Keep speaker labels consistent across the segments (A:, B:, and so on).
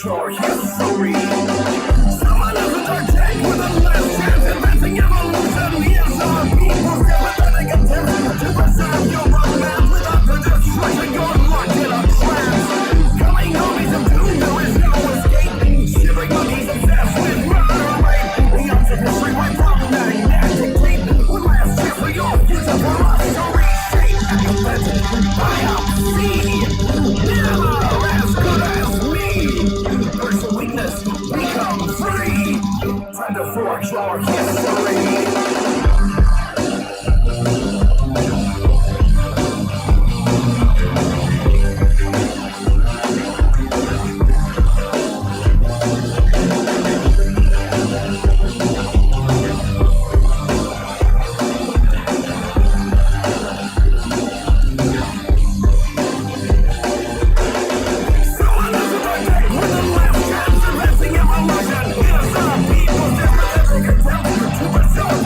A: your history. Someone has a dark tank with a last chance, advancing evolution. Yes, our people sympathetic attempts to preserve your romance without the destruction. You're locked in a trance. Coming homies of doom, there is no escaping. Shivering monkeys obsessed with murder and rape. The option history right from magnetic tape. One last chance for your future for us to reshape. Apathetic biopsy. Never as good as me. Personal weakness, become free. Time to forge your history. Yes, our people, sympathetic attempt to preserve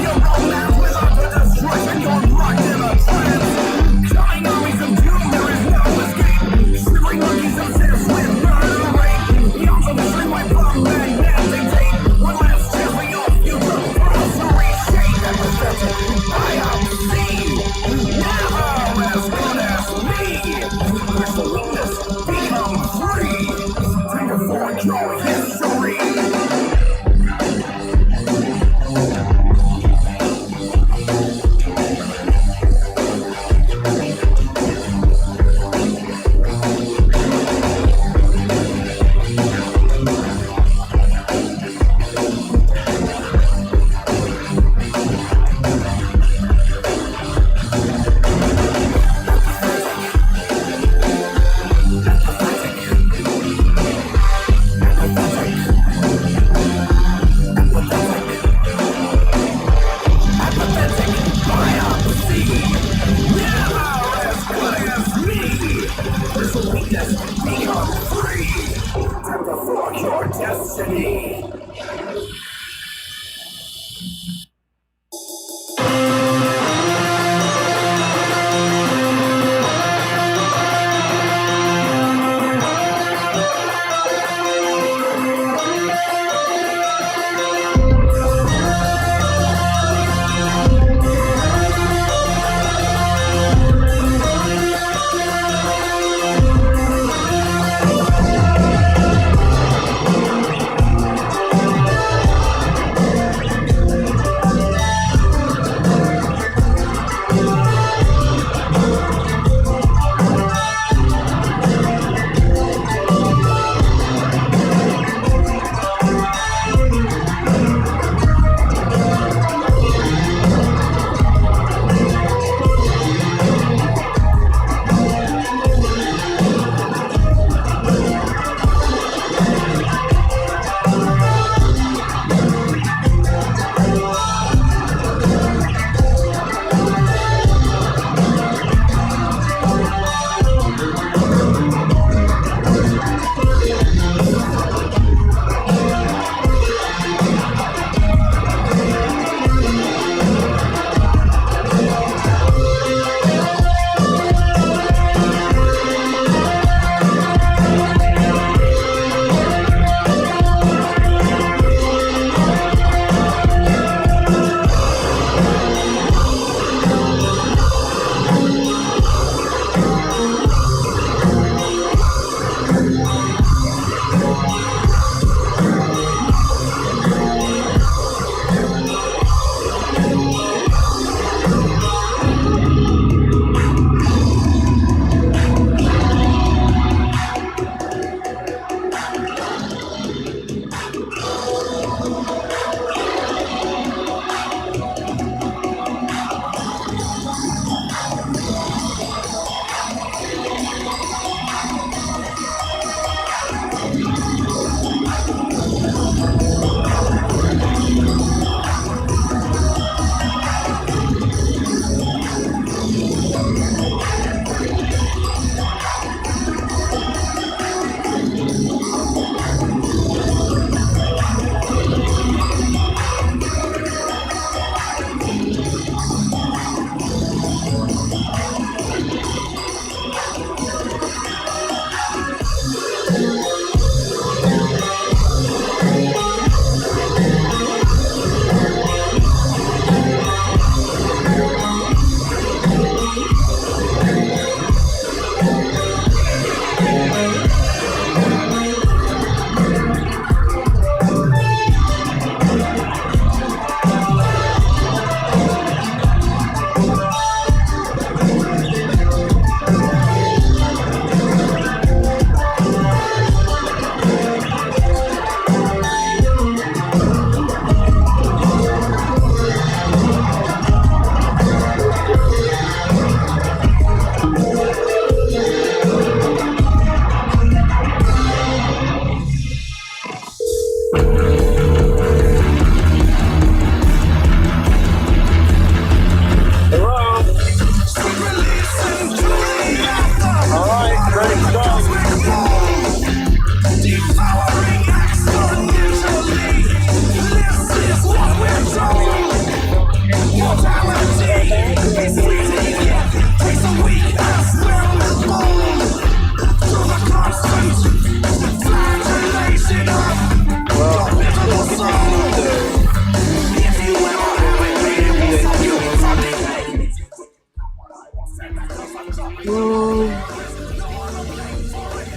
B: Mm,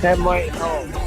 B: that might help.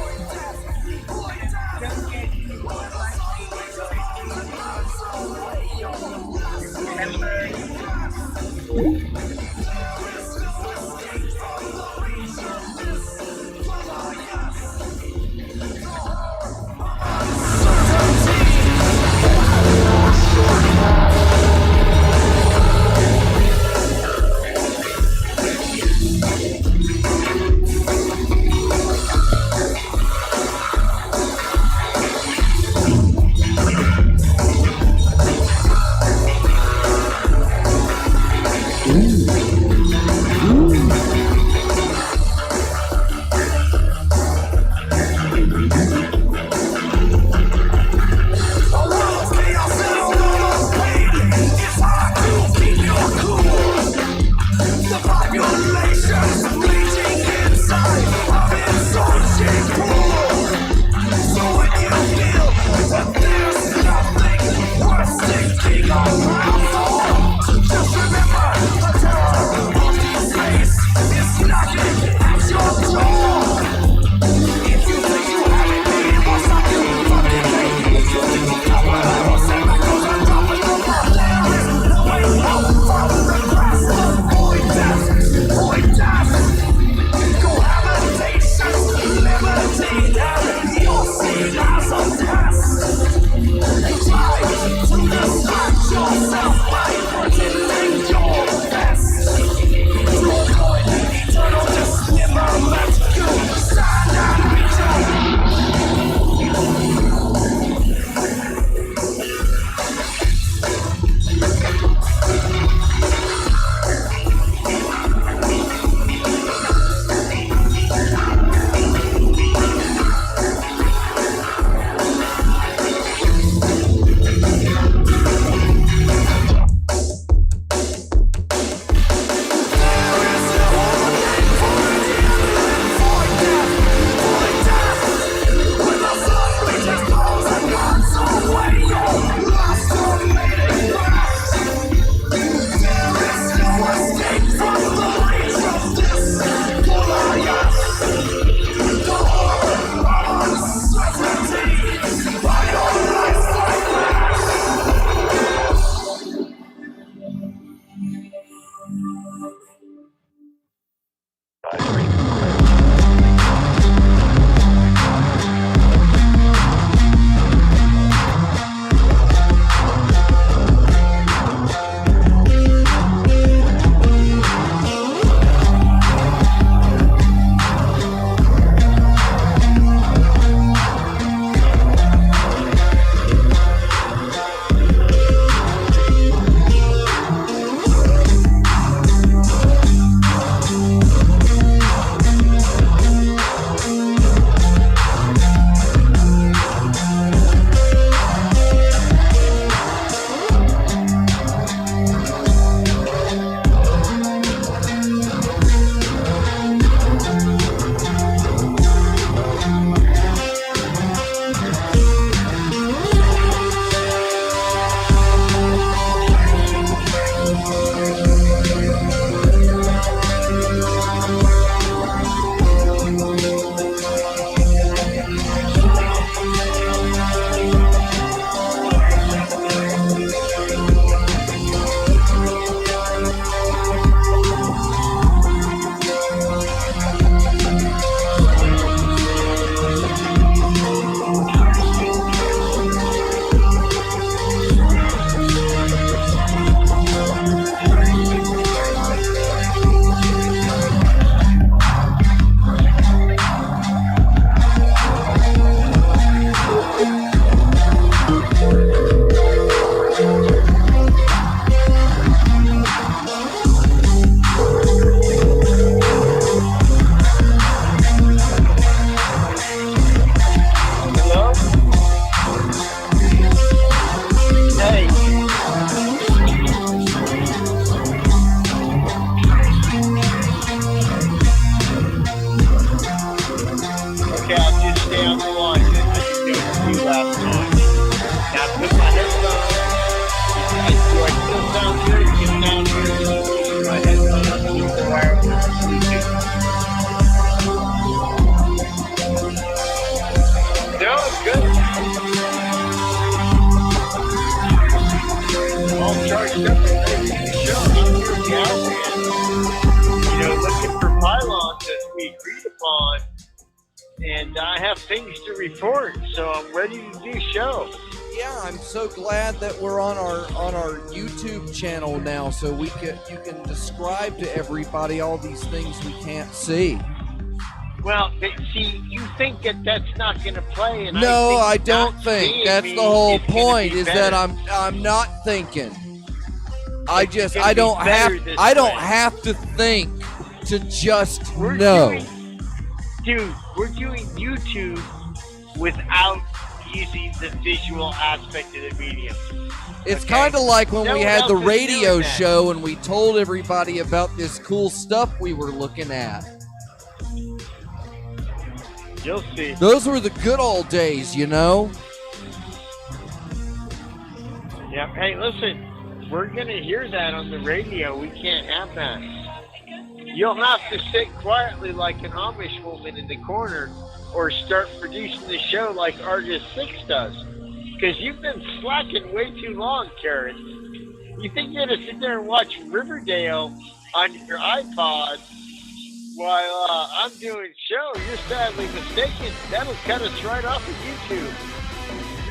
B: Looking for pylons as we agreed upon, and I have things to report, so I'm ready to do show.
C: Yeah, I'm so glad that we're on our YouTube channel now, so you can describe to everybody all these things we can't see.
B: Well, see, you think that's not going to play, and
C: no, I
B: think
C: don't think that's the whole point. Is that I'm not thinking. I don't have to think to just know.
B: We're doing YouTube without using the visual aspect of the medium.
C: It's kind of like when we had the radio show and we told everybody about this cool stuff we were looking at.
B: You'll see.
C: Those were the good old days, you know?
B: Yeah. Hey, listen, we're going to hear that on the radio. We can't have that. You'll have to sit quietly like an Amish woman in the corner or start producing the show like Argus 6 does. Because you've been slacking way too long, Karen. You think you're going to sit there and watch Riverdale on your iPod while I'm doing show? You're sadly mistaken. That'll cut us right off of YouTube.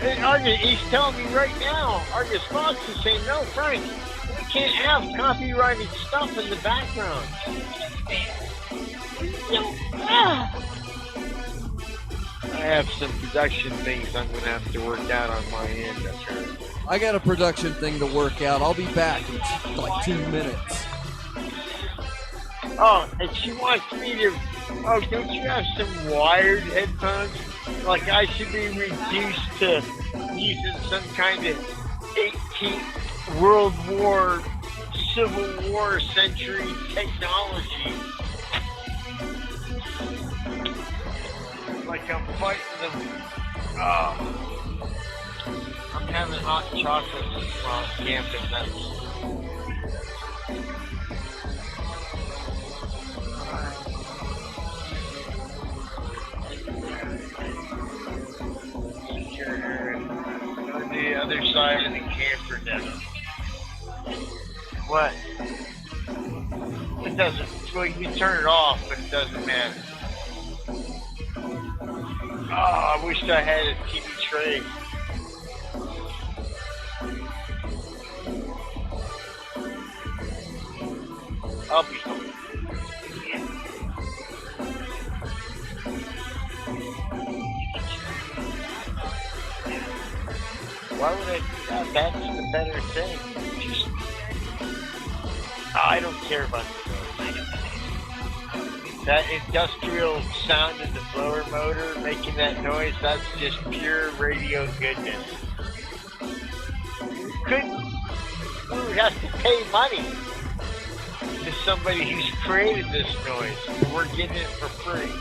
B: And Argus, he's telling me right now, Argus Fox is saying, no, Frank, we can't have copyrighted stuff in the background. I have some production things I'm going to have to work out on my end.
C: I got a production thing to work out. I'll be back in like 2 minutes.
B: Oh, and she wants me to... Oh, don't you have some wired headphones? Like I should be reduced to using some kind of 18th World War, Civil War century technology. Like I'm fighting them. I'm having hot chocolate while I'm camping. Go to the other side of the camper now. What? It doesn't. Well, you can turn it off, but it doesn't matter. Oh, I wish I had a TV tray. I'll be home. Why would I do that? That's the better thing. Just, I don't care about the noise. That industrial sound in the blower motor making that noise, that's just pure radio goodness. We would have to pay money to somebody who's created this noise. We're getting it for free.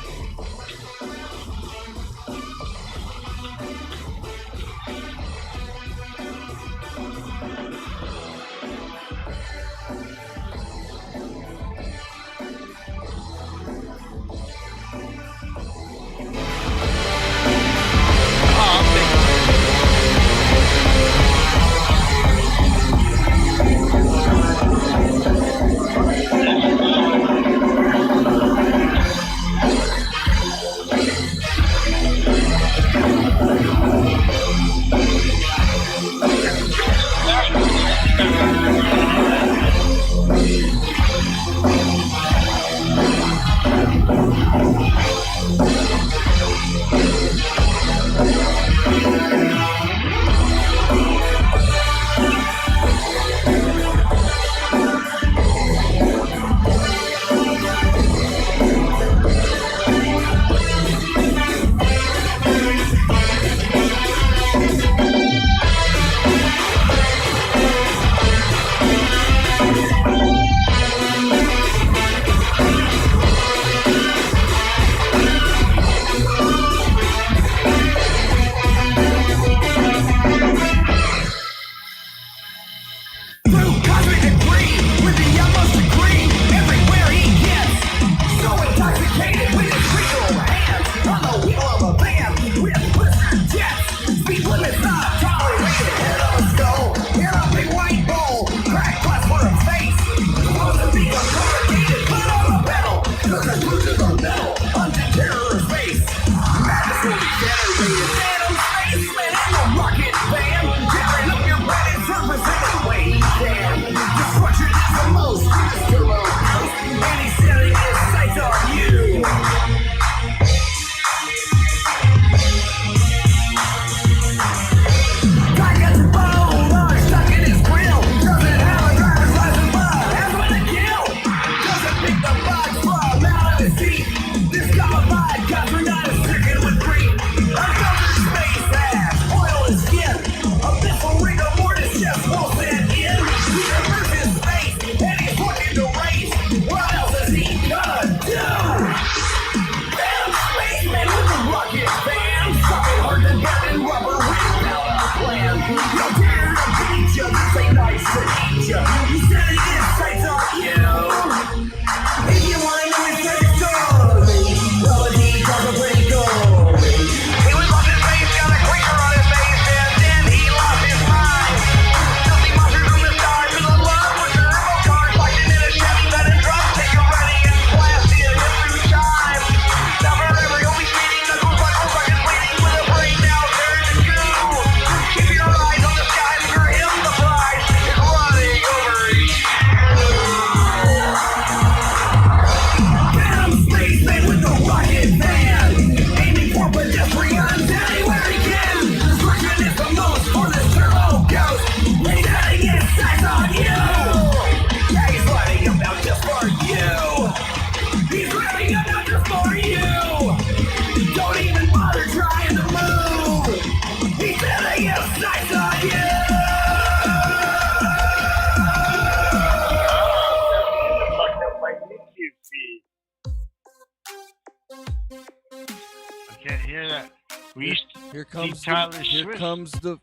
C: Here comes
B: Tyler
C: the
B: Swift.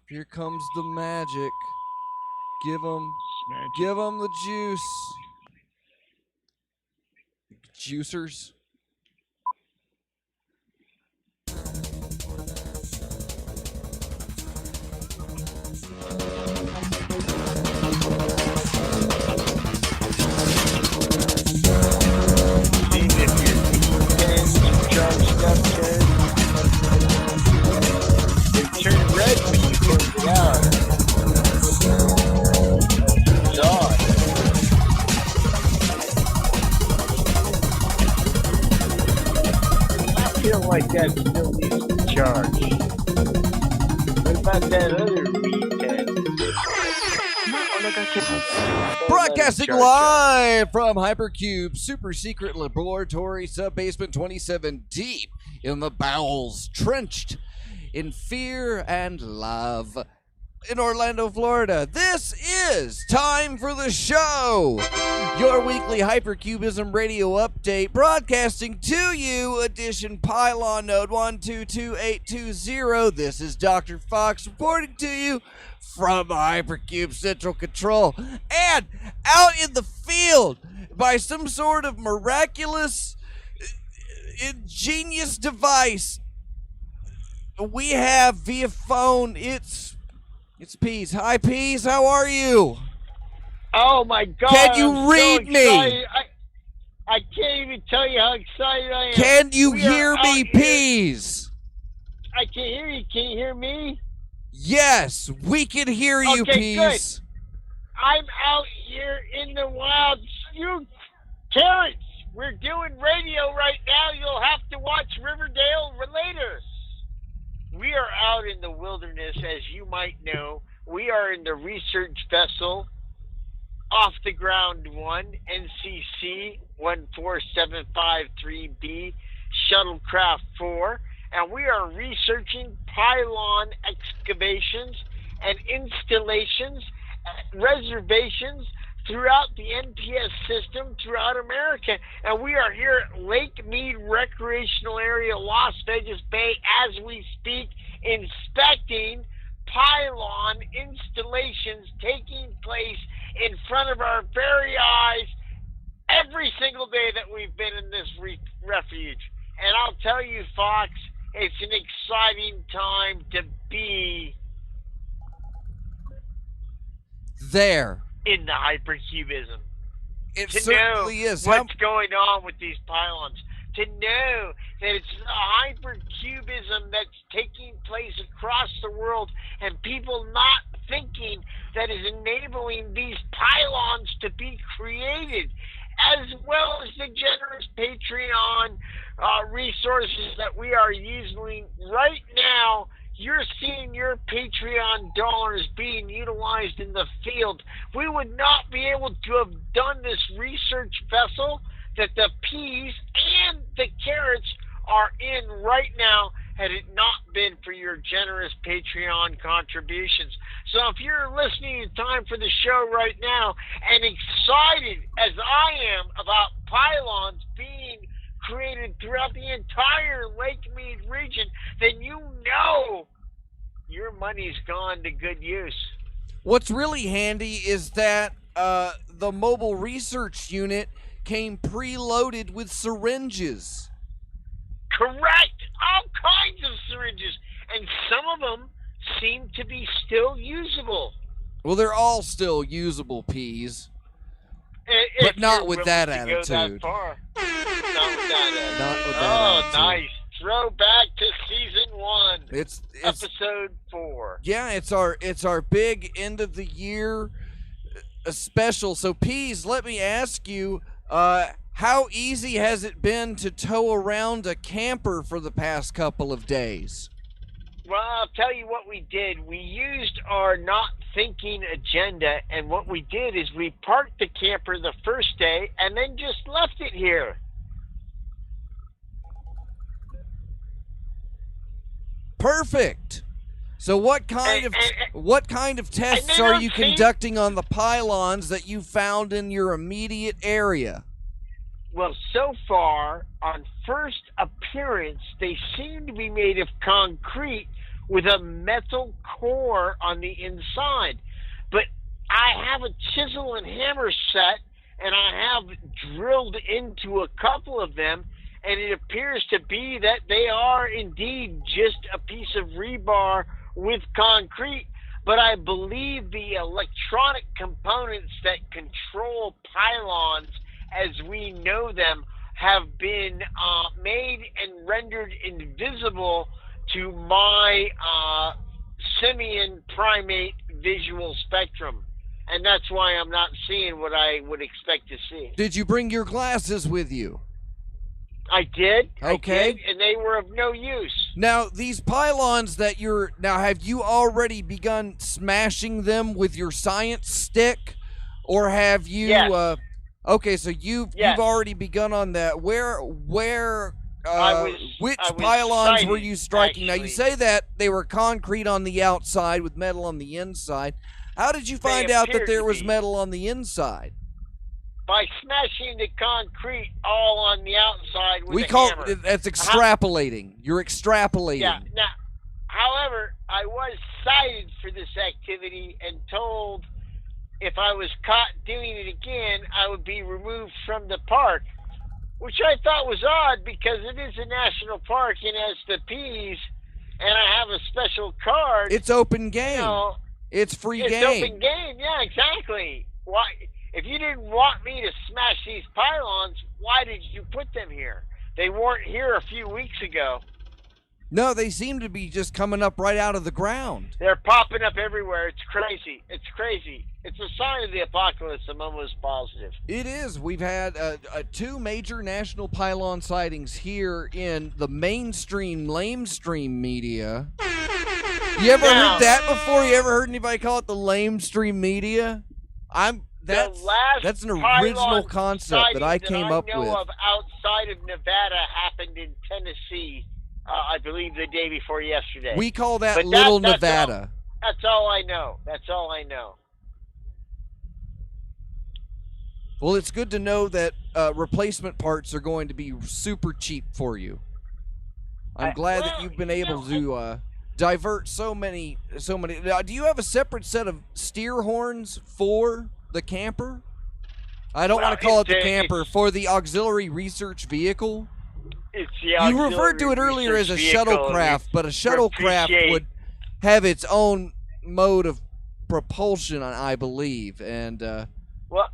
C: here comes the magic. Give them the juice. Juicers.
B: Turn red when you close it out. God. I feel like that still needs to charge. What about that other weed pen?
C: Broadcasting live from Hypercube Super Secret Laboratory Sub-Basement 27, deep in the bowels, trenched in fear and love in Orlando, Florida. This is time for the show, your weekly Hypercubism radio update, broadcasting to you, edition Pylon Node 122820. This is Dr. Fox reporting to you from Hypercube Central Control, and out in the field by some sort of miraculous, ingenious device, we have via phone, it's Peas. Hi, Peas. How are you?
B: Oh, my God.
C: Can you read me?
B: I can't even tell you how excited I am.
C: Can you hear me, Peas?
B: I can hear you. Can you hear me?
C: Yes, we can hear you,
B: Okay,
C: Peas.
B: good. I'm out here in the wild. You carrots, we're doing radio right now. You'll have to watch Riverdale later. We are out in the wilderness, as you might know. We are in the research vessel, Off the Ground 1, NCC 14753B, Shuttlecraft 4, and we are researching pylon excavations and installations at reservations throughout the NPS system throughout America. And we are here at Lake Mead Recreational Area, Las Vegas Bay, as we speak, inspecting pylon installations taking place in front of our very eyes every single day that we've been in this refuge. And I'll tell you, Fox, it's an exciting time to be
C: there
B: in the hypercubism.
C: It
B: to
C: certainly
B: know
C: is.
B: What's going on with these pylons? To know that it's the hypercubism that's taking place across the world, and people not thinking that is enabling these pylons to be created, as well as the generous Patreon resources that we are using right now. You're seeing your Patreon dollars being utilized in the field. We would not be able to have done this research vessel that the peas and the carrots are in right now had it not been for your generous Patreon contributions. So if you're listening in time for the show right now and excited as I am about pylons being created throughout the entire Lake Mead region, then you know your money's gone to good use.
C: What's really handy is that the mobile research unit came preloaded with syringes.
B: Correct. All kinds of syringes. And some of them seem to be still usable.
C: Well, they're all still usable, Peas. But not with that attitude.
B: Not with that attitude.
C: Not with that attitude.
B: Nice. Throwback to season 1.
C: It's
B: episode 4.
C: Yeah, it's our big end of the year special. So, Peas, let me ask you, how easy has it been to tow around a camper for the past couple of days?
B: Well, I'll tell you what we did. We used our not thinking agenda, and what we did is we parked the camper the first day and then just left it here.
C: Perfect. So what kind of tests are you conducting on the pylons that you found in your immediate area?
B: Well, so far, on first appearance, they seem to be made of concrete, with a metal core on the inside. But I have a chisel and hammer set, and I have drilled into a couple of them, and it appears to be that they are indeed just a piece of rebar with concrete. But I believe the electronic components that control pylons as we know them have been made and rendered invisible to my simian primate visual spectrum. And that's why I'm not seeing what I would expect to see.
C: Did you bring your glasses with you?
B: I did.
C: Okay.
B: I did, and they were of no use.
C: Now, these pylons that have you already begun smashing them with your science stick? Or have you,
B: Yes.
C: Okay, so you've already begun on that. Which
B: I was
C: pylons were
B: sighted,
C: you striking? Now, you
B: actually.
C: say that they were concrete on the outside with metal on the inside. How did you find out that
B: appeared
C: there
B: to
C: was
B: be.
C: metal on the inside?
B: By smashing the concrete all on the outside with
C: We
B: a
C: call
B: hammer.
C: that's extrapolating. You're extrapolating.
B: Yeah. Now, however, I was cited for this activity and told if I was caught doing it again, I would be removed from the park, which I thought was odd because it is a national park and has the P's, and I have a special card.
C: It's open game.
B: You know,
C: It's free
B: it's
C: game.
B: open game. Yeah, exactly. Why? If you didn't want me to smash these pylons, why did you put them here? They weren't here a few weeks ago.
C: No, they seem to be just coming up right out of the ground.
B: They're popping up everywhere. It's crazy. It's crazy. It's a sign of the apocalypse. I'm almost positive.
C: It is. We've had two major national pylon sightings here in the mainstream, lamestream media. You ever
B: Now-
C: heard that before? You ever heard anybody call it the lamestream media? That's an original
B: pylon
C: concept that I
B: sighting
C: came up
B: I know
C: with.
B: of outside of Nevada happened in Tennessee, I believe the day before yesterday.
C: We call that
B: But
C: Little
B: that's
C: Nevada.
B: That's all I know. That's all I know.
C: Well, it's good to know that replacement parts are going to be super cheap for you. I'm glad that you've been able to divert so many. Now, do you have a separate set of steer horns for the camper? I don't want to call it the camper, for the auxiliary research vehicle.
B: It's the
C: You referred to it earlier as a shuttlecraft, but a shuttlecraft
B: appreciate-
C: would have its own mode of propulsion, I believe. And
B: Well,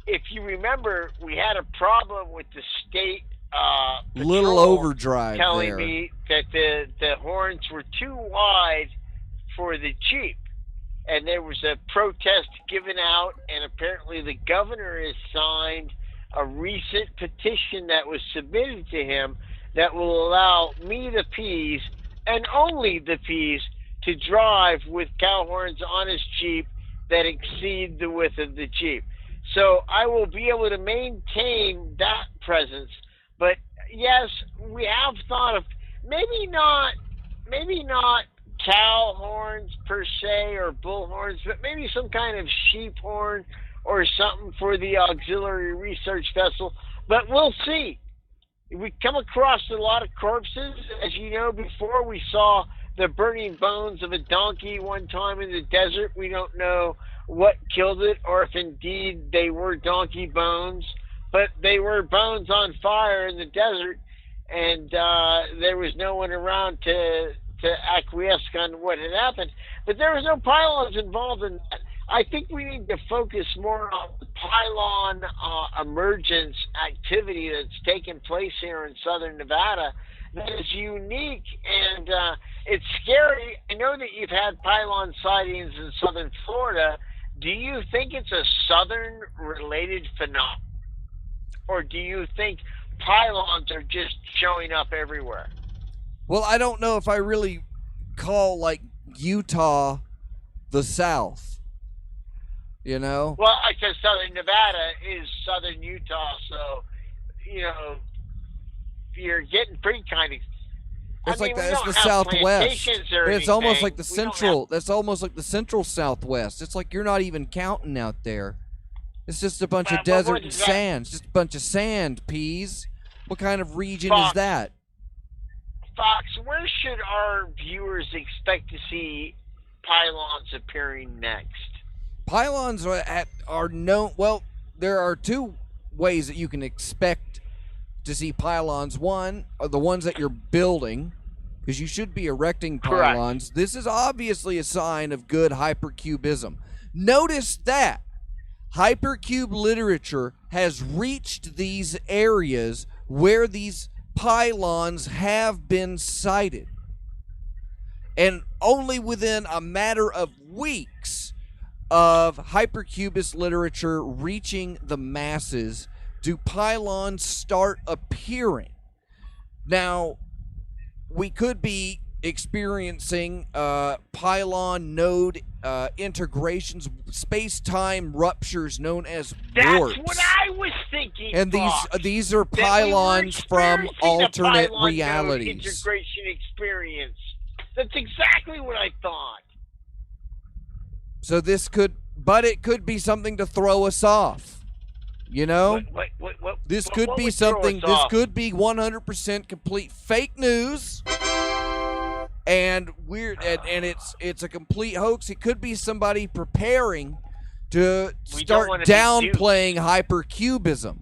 B: if you remember, we had a problem with the state
C: little
B: patrol
C: overdrive
B: telling
C: there.
B: me that the horns were too wide for the Jeep. And there was a protest given out, and apparently the governor has signed a recent petition that was submitted to him that will allow me, the P's, and only the P's, to drive with cow horns on his Jeep that exceed the width of the Jeep. So I will be able to maintain that presence. But yes, we have thought of maybe not cow horns per se or bull horns, but maybe some kind of sheep horn or something for the auxiliary research vessel. But we'll see. We come across a lot of corpses. As you know, before we saw the burning bones of a donkey one time in the desert. We don't know what killed it or if indeed they were donkey bones, but they were bones on fire in the desert, and there was no one around to acquiesce on what had happened. But there was no pylons involved in that. I think we need to focus more on the pylon emergence activity that's taken place here in southern Nevada that is unique, and it's scary. I know that you've had pylon sightings in southern Florida. Do you think it's a southern-related phenomenon, or do you think pylons are just showing up everywhere?
C: Well, I don't know if I really call, like, Utah the South. You know?
B: Well, I said southern Nevada is southern Utah, so, you know, you're getting pretty kind of...
C: It's like that's the Southwest. It's almost like the central. That's almost like the central Southwest. It's like you're not even counting out there. It's just a bunch of desert and sand. It's just a bunch of sand, peas. What kind of region is that?
B: Fox, where should our viewers expect to see pylons appearing next?
C: Pylons are known. Well, there are two ways that you can expect to see pylons. One are the ones that you're building, because you should be erecting pylons.
B: Correct.
C: This is obviously a sign of good hypercubism. Notice that hypercube literature has reached these areas where these pylons have been sighted. And only within a matter of weeks of hypercubist literature reaching the masses do pylons start appearing. Now, we could be experiencing pylon node integrations, space-time ruptures known as warps.
B: That's what I was thinking.
C: And
B: Fox,
C: these are
B: that we were
C: pylons from
B: experiencing a
C: alternate
B: pylon node
C: realities.
B: integration experience. That's exactly what I thought.
C: So it could be something to throw us off. You know? This could
B: what
C: be
B: would throw
C: something,
B: us
C: this
B: off?
C: could be 100% complete fake news. And it's a complete hoax. It could be somebody preparing to
B: We don't
C: start
B: wanna be
C: downplaying hypercubism.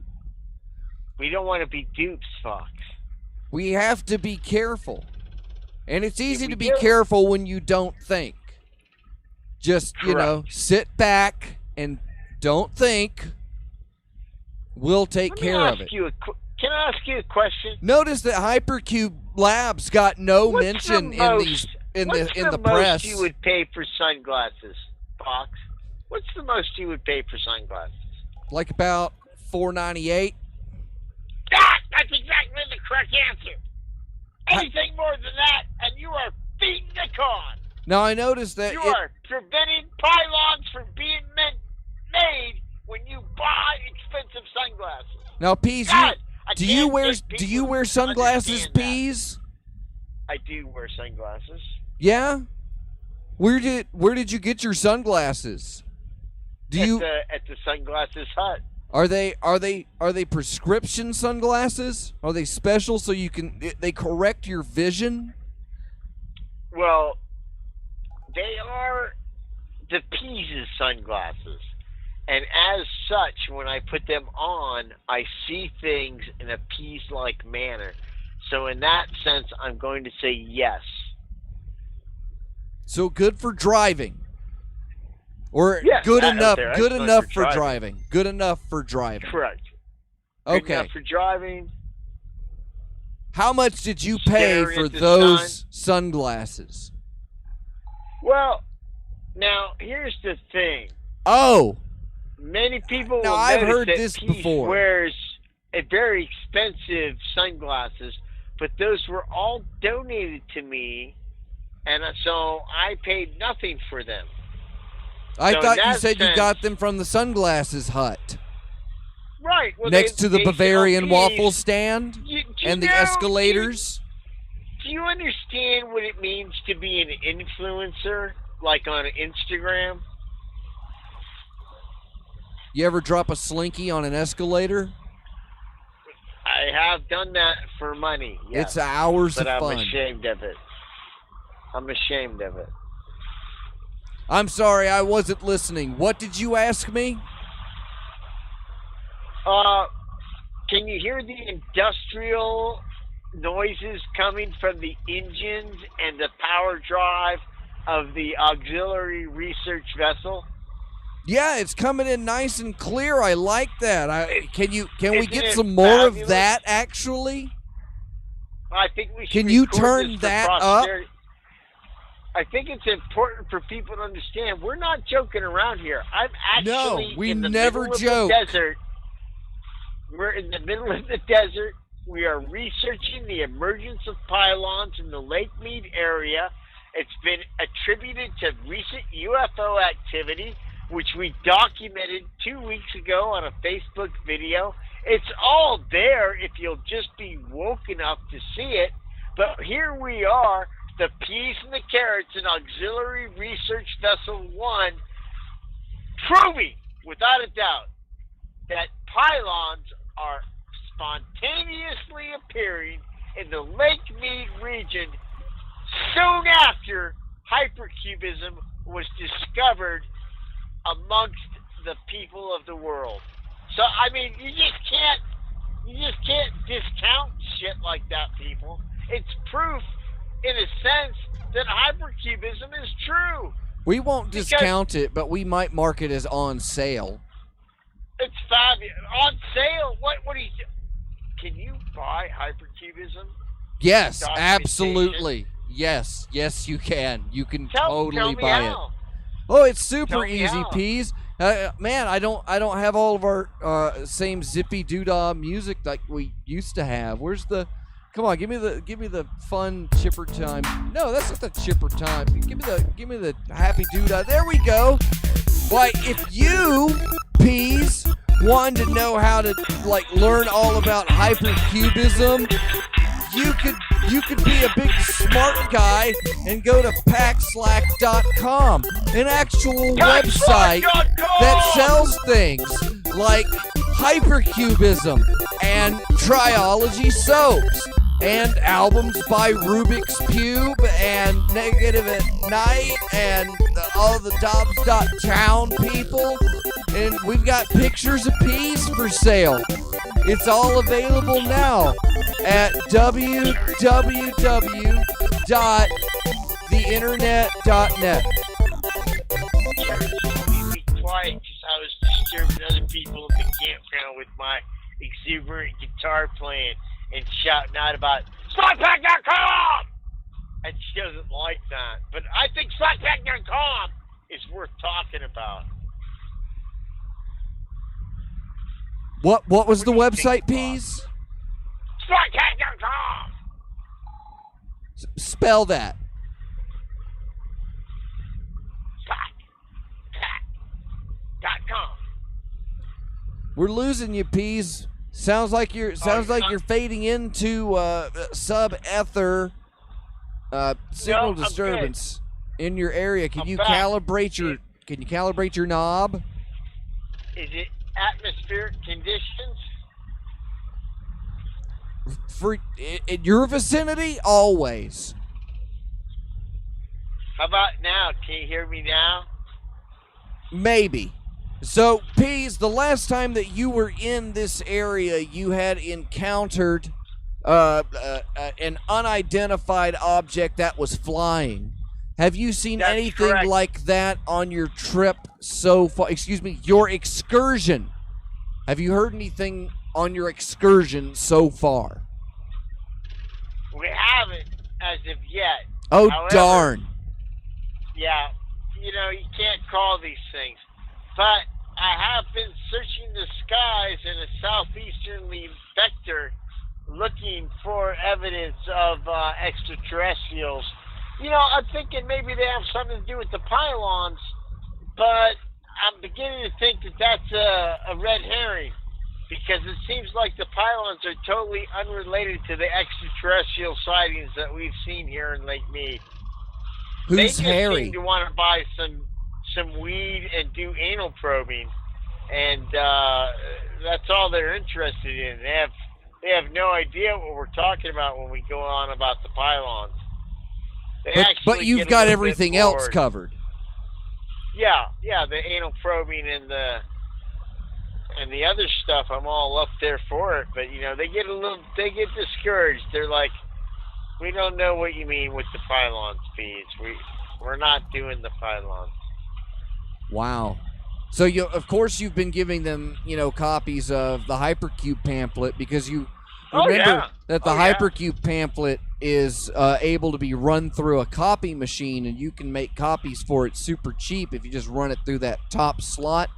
B: We don't want to be dupes, Fox.
C: We have to be careful. And it's easy
B: we
C: to be
B: do.
C: careful when you don't think. Just, sit back and don't think. We'll take care of it.
B: Can I ask you a question?
C: Notice that Hypercube Labs got no
B: What's
C: mention
B: the
C: in
B: most-
C: these in
B: what's
C: the
B: most
C: press.
B: you would pay for sunglasses, Fox? What's the most you would pay for sunglasses?
C: Like about $4.98.
B: That's exactly the correct answer. Anything more than that, and you are feeding the con.
C: Now I noticed that
B: You are preventing pylons from being made when you buy expensive sunglasses.
C: now Peas,
B: God, I
C: do you
B: can't
C: wear
B: get
C: do you
B: people
C: wear
B: to
C: sunglasses,
B: understand that.
C: Peas?
B: I do wear sunglasses.
C: Yeah. Where did you get your sunglasses? Do you
B: At the Sunglasses Hut?
C: are they prescription sunglasses? Are they special so they correct your vision?
B: Well, they are the Peas' sunglasses. And as such, when I put them on, I see things in a Peas-like manner. So in that sense, I'm going to say yes.
C: So good for driving. Or
B: Yes,
C: good
B: I don't
C: enough
B: care.
C: good
B: That's
C: enough
B: good
C: for
B: for
C: driving. Good enough for driving.
B: Correct. Good
C: Okay.
B: enough for driving.
C: How much did you pay
B: Staring
C: for
B: at the
C: those sunglasses?
B: Well, now, here's the thing.
C: Oh,
B: Many people
C: Now,
B: will
C: I've
B: notice
C: heard
B: that
C: this
B: Peace
C: before.
B: wears a very expensive sunglasses, but those were all donated to me, and so I paid nothing for them.
C: I
B: So in
C: thought you
B: that
C: said you
B: sense-
C: got them from the Sunglasses Hut
B: Right. Well,
C: next to the
B: they
C: Bavarian
B: sell
C: waffle
B: Peas.
C: stand
B: Do you
C: and the
B: know-
C: escalators.
B: Do you understand what it means to be an influencer, like on Instagram?
C: You ever drop a slinky on an escalator?
B: I have done that for money. Yes,
C: It's hours
B: but
C: of
B: I'm
C: fun.
B: ashamed of it. I'm ashamed of it.
C: I'm sorry, I wasn't listening. What did you ask me?
B: Can you hear the industrial noises coming from the engines and the power drive of the auxiliary research vessel?
C: Yeah, it's coming in nice and clear. I like that. Can we
B: Isn't
C: get
B: it
C: some more of
B: fabulous?
C: that actually?
B: I think we should.
C: Can you
B: record
C: turn
B: this for
C: that up?
B: posterity. I think it's important for people to understand we're not joking around here. I'm actually
C: we
B: in the
C: never
B: middle of
C: joke.
B: the desert. We're in the middle of the desert. We are researching the emergence of pylons in the Lake Mead area. It's been attributed to recent UFO activity, which we documented 2 weeks ago on a Facebook video. It's all there if you'll just be woke enough to see it. But here we are, the peas and the carrots in Auxiliary Research Vessel 1, proving, without a doubt, that pylons are spontaneously appearing in the Lake Mead region soon after hypercubism was discovered amongst the people of the world. So, I mean, you just can't discount shit like that, people. It's proof, in a sense, that hypercubism is true.
C: We won't discount it, but we might mark it as on sale.
B: It's fabulous. On sale? What do you... Can you buy hypercubism?
C: Yes,
B: Documentation?
C: absolutely. Yes, you can. You can
B: Tell
C: totally
B: me
C: buy
B: how.
C: it. Oh, it's super
B: Tell me
C: easy,
B: how.
C: Peas. Man, I don't have all of our same zippy doodah music like we used to have. Where's the? Come on, give me the fun chipper time. No, that's not the chipper time. Give me the happy doodah. There we go. Why, if you, Peas, wanted to know how to learn all about hypercubism, you could be a big smart guy and go to packslack.com, an actual website that sells things like hypercubism and triology soaps and albums by Rubik's Cube and Negative at Night and all the Dobbs.town people. And we've got pictures of Peas for sale. It's all available now at www.theinternet.net.
B: Be quiet because I was disturbing other people in the campground with my exuberant guitar playing and shouting out about Slotpack.com! And she doesn't like that. But I think Slotpack.com is worth talking about.
C: What was the
B: What do you
C: website,
B: think,
C: Peas?
B: Slotpack.com!
C: Spell that.
B: Slotpack.com.
C: We're losing you, Peas. Sounds like you're fading into sub-ether signal
B: I'm
C: disturbance in your area. Can you
B: back.
C: calibrate your knob?
B: Is it atmospheric conditions?
C: For in your vicinity, always.
B: How about now? Can you hear me now?
C: Maybe. So, Peas, the last time that you were in this area, you had encountered an unidentified object that was flying. Have you seen
B: That's
C: anything
B: correct.
C: like that on your trip so far? Excuse me, your excursion. Have you heard anything on your excursion so far?
B: We haven't as of yet.
C: Oh,
B: However,
C: darn.
B: Yeah, you can't call these things. But I have been searching the skies in a southeasterly vector looking for evidence of extraterrestrials. I'm thinking maybe they have something to do with the pylons, but I'm beginning to think that that's a red herring, because it seems like the pylons are totally unrelated to the extraterrestrial sightings that we've seen here in Lake Mead. They
C: Who's
B: just
C: Harry?
B: seem to want to buy some weed and do anal probing, and that's all they're interested in. They have no idea what we're talking about when we go on about the pylons.
C: But you've got everything else covered.
B: Yeah, the anal probing and the other stuff. I'm all up there for it, but they get discouraged. They're like, we don't know what you mean with the pylons, Peas. We're not doing the pylons.
C: Wow. So of course you've been giving them, copies of the Hypercube pamphlet, because you remember that the Hypercube pamphlet is able to be run through a copy machine, and you can make copies for it super cheap if you just run it through that top slot,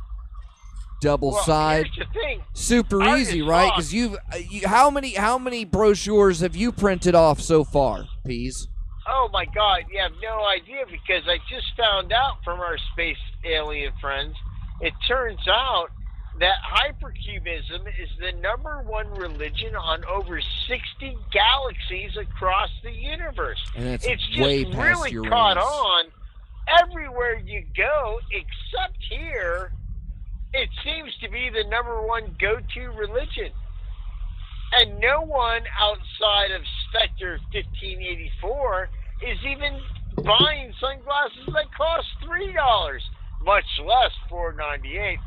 C: double side.
B: Here's the thing.
C: Super
B: Art
C: easy,
B: is
C: right?
B: lost.
C: Because how many brochures have you printed off so far, Peas?
B: Oh my God, you have no idea, because I just found out from our space alien friends, it turns out that hypercubism is the #1 religion on over 60 galaxies across the universe.
C: And that's
B: It's just
C: way past
B: really
C: Uranus.
B: caught on everywhere you go, except here. It seems to be the #1 go-to religion. And no one outside of Spectre 1584 is even buying sunglasses that cost $3, much less $4.98.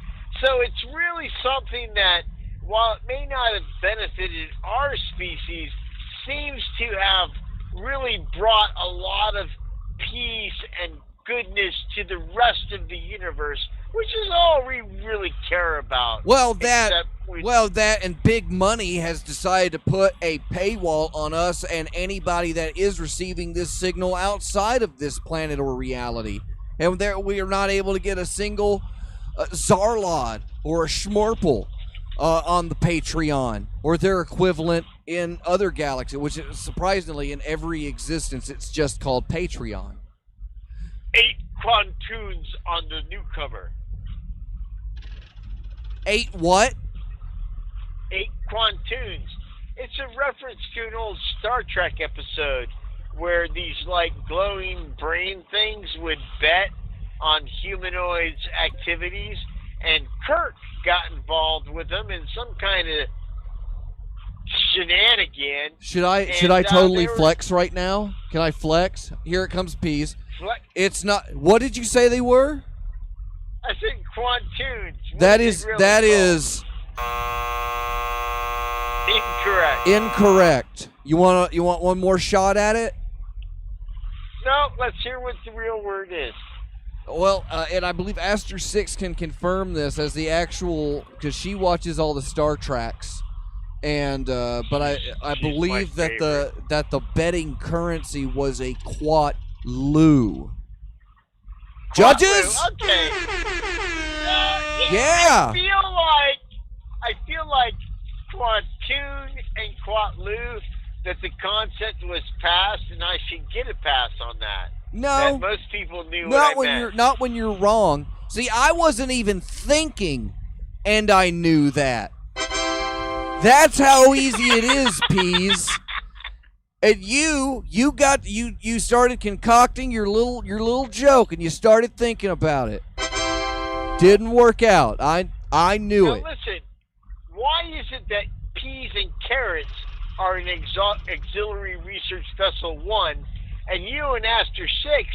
B: So it's really something that, while it may not have benefited our species, seems to have really brought a lot of peace and goodness to the rest of the universe, which is all we really care about.
C: Well, that and big money has decided to put a paywall on us and anybody that is receiving this signal outside of this planet or reality. And we are not able to get a single Zarlod or a Schmorple on the Patreon or their equivalent in other galaxies, which is surprisingly in every existence it's just called Patreon.
B: 8 Quantoons on the newcomer.
C: 8 what?
B: 8 Quantoons. It's a reference to an old Star Trek episode where these like glowing brain things would bet on humanoids' activities, and Kirk got involved with them in some kind of shenanigan.
C: Should I totally flex right now? Can I flex? Here it comes, Peas. It's not. What did you say they were?
B: I said Quantoons.
C: That is
B: incorrect.
C: Incorrect. You want one more shot at it?
B: No, let's hear what the real word is.
C: Well, and I believe Aster 6 can confirm this as the actual, because she watches all the Star Treks, and but I believe that the betting currency was a Quat-Lu. Judges?
B: Okay.
C: Yeah.
B: I feel like Quantoon and Quat-Lu, that the concept was passed, and I should get a pass on that.
C: No.
B: That most people knew what I meant.
C: Not when you're wrong. See, I wasn't even thinking, and I knew that. That's how easy it is, Peas. And you started concocting your little joke, and you started thinking about it. Didn't work out. I knew it.
B: Listen, why is it that peas and carrots are in Auxiliary Research Vessel 1, and you and Aster 6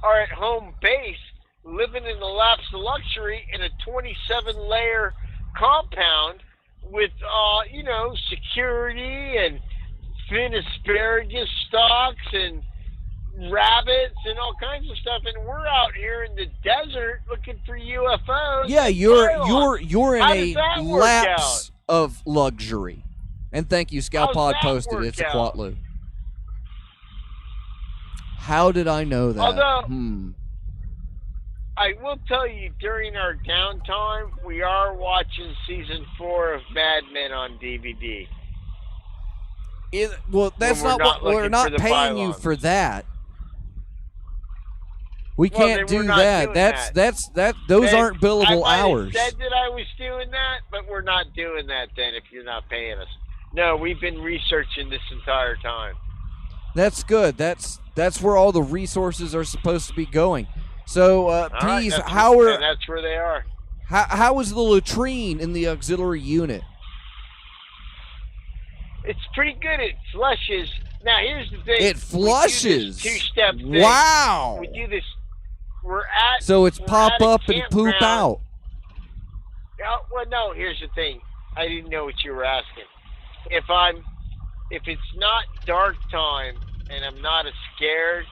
B: are at home base, living in the laps of luxury in a 27-layer compound with, security and thin asparagus stalks and rabbits and all kinds of stuff, and we're out here in the desert looking for UFOs?
C: Yeah, you're in a lapse of luxury. And thank you, Scalpod posted. It's a Quat-Lu. How did I know that?
B: Although, I will tell you, during our downtime, we are watching season 4 of Mad Men on DVD.
C: That's not what we're not paying you for that. We can't do that. Those aren't billable hours.
B: I said that I was doing that, but we're not doing that then if you're not paying us. No, we've been researching this entire time.
C: That's good. That's where all the resources are supposed to be going. So, Peas,
B: that's where they are.
C: How is the latrine in the auxiliary unit?
B: It's pretty good. It flushes. Now, here's the thing.
C: It flushes.
B: Two-step thing.
C: Wow.
B: We do this.
C: So it's pop up and poop out.
B: Well, no. Here's the thing. I didn't know what you were asking. If it's not dark time and I'm not as scared,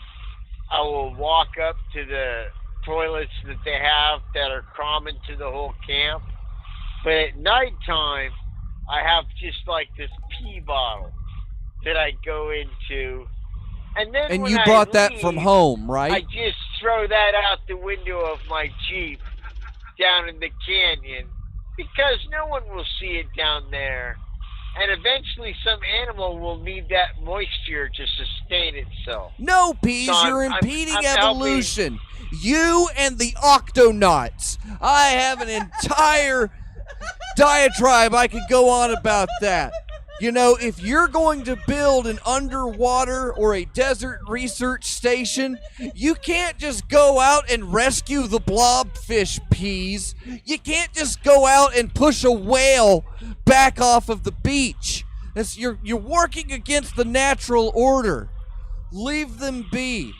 B: I will walk up to the toilets that they have that are common to the whole camp. But at nighttime, I have just like this pee bottle that I go into. And then
C: and you brought that from home, right?
B: I just throw that out the window of my Jeep down in the canyon because no one will see it down there. And eventually some animal will need that moisture to sustain itself.
C: No, Peas,
B: so
C: you're impeding evolution. You and the Octonauts. I have an entire diatribe I could go on about that. You know, if you're going to build an underwater or a desert research station, you can't just go out and rescue the blobfish, Peas. You can't just go out and push a whale back off of the beach. You're working against the natural order. Leave them be.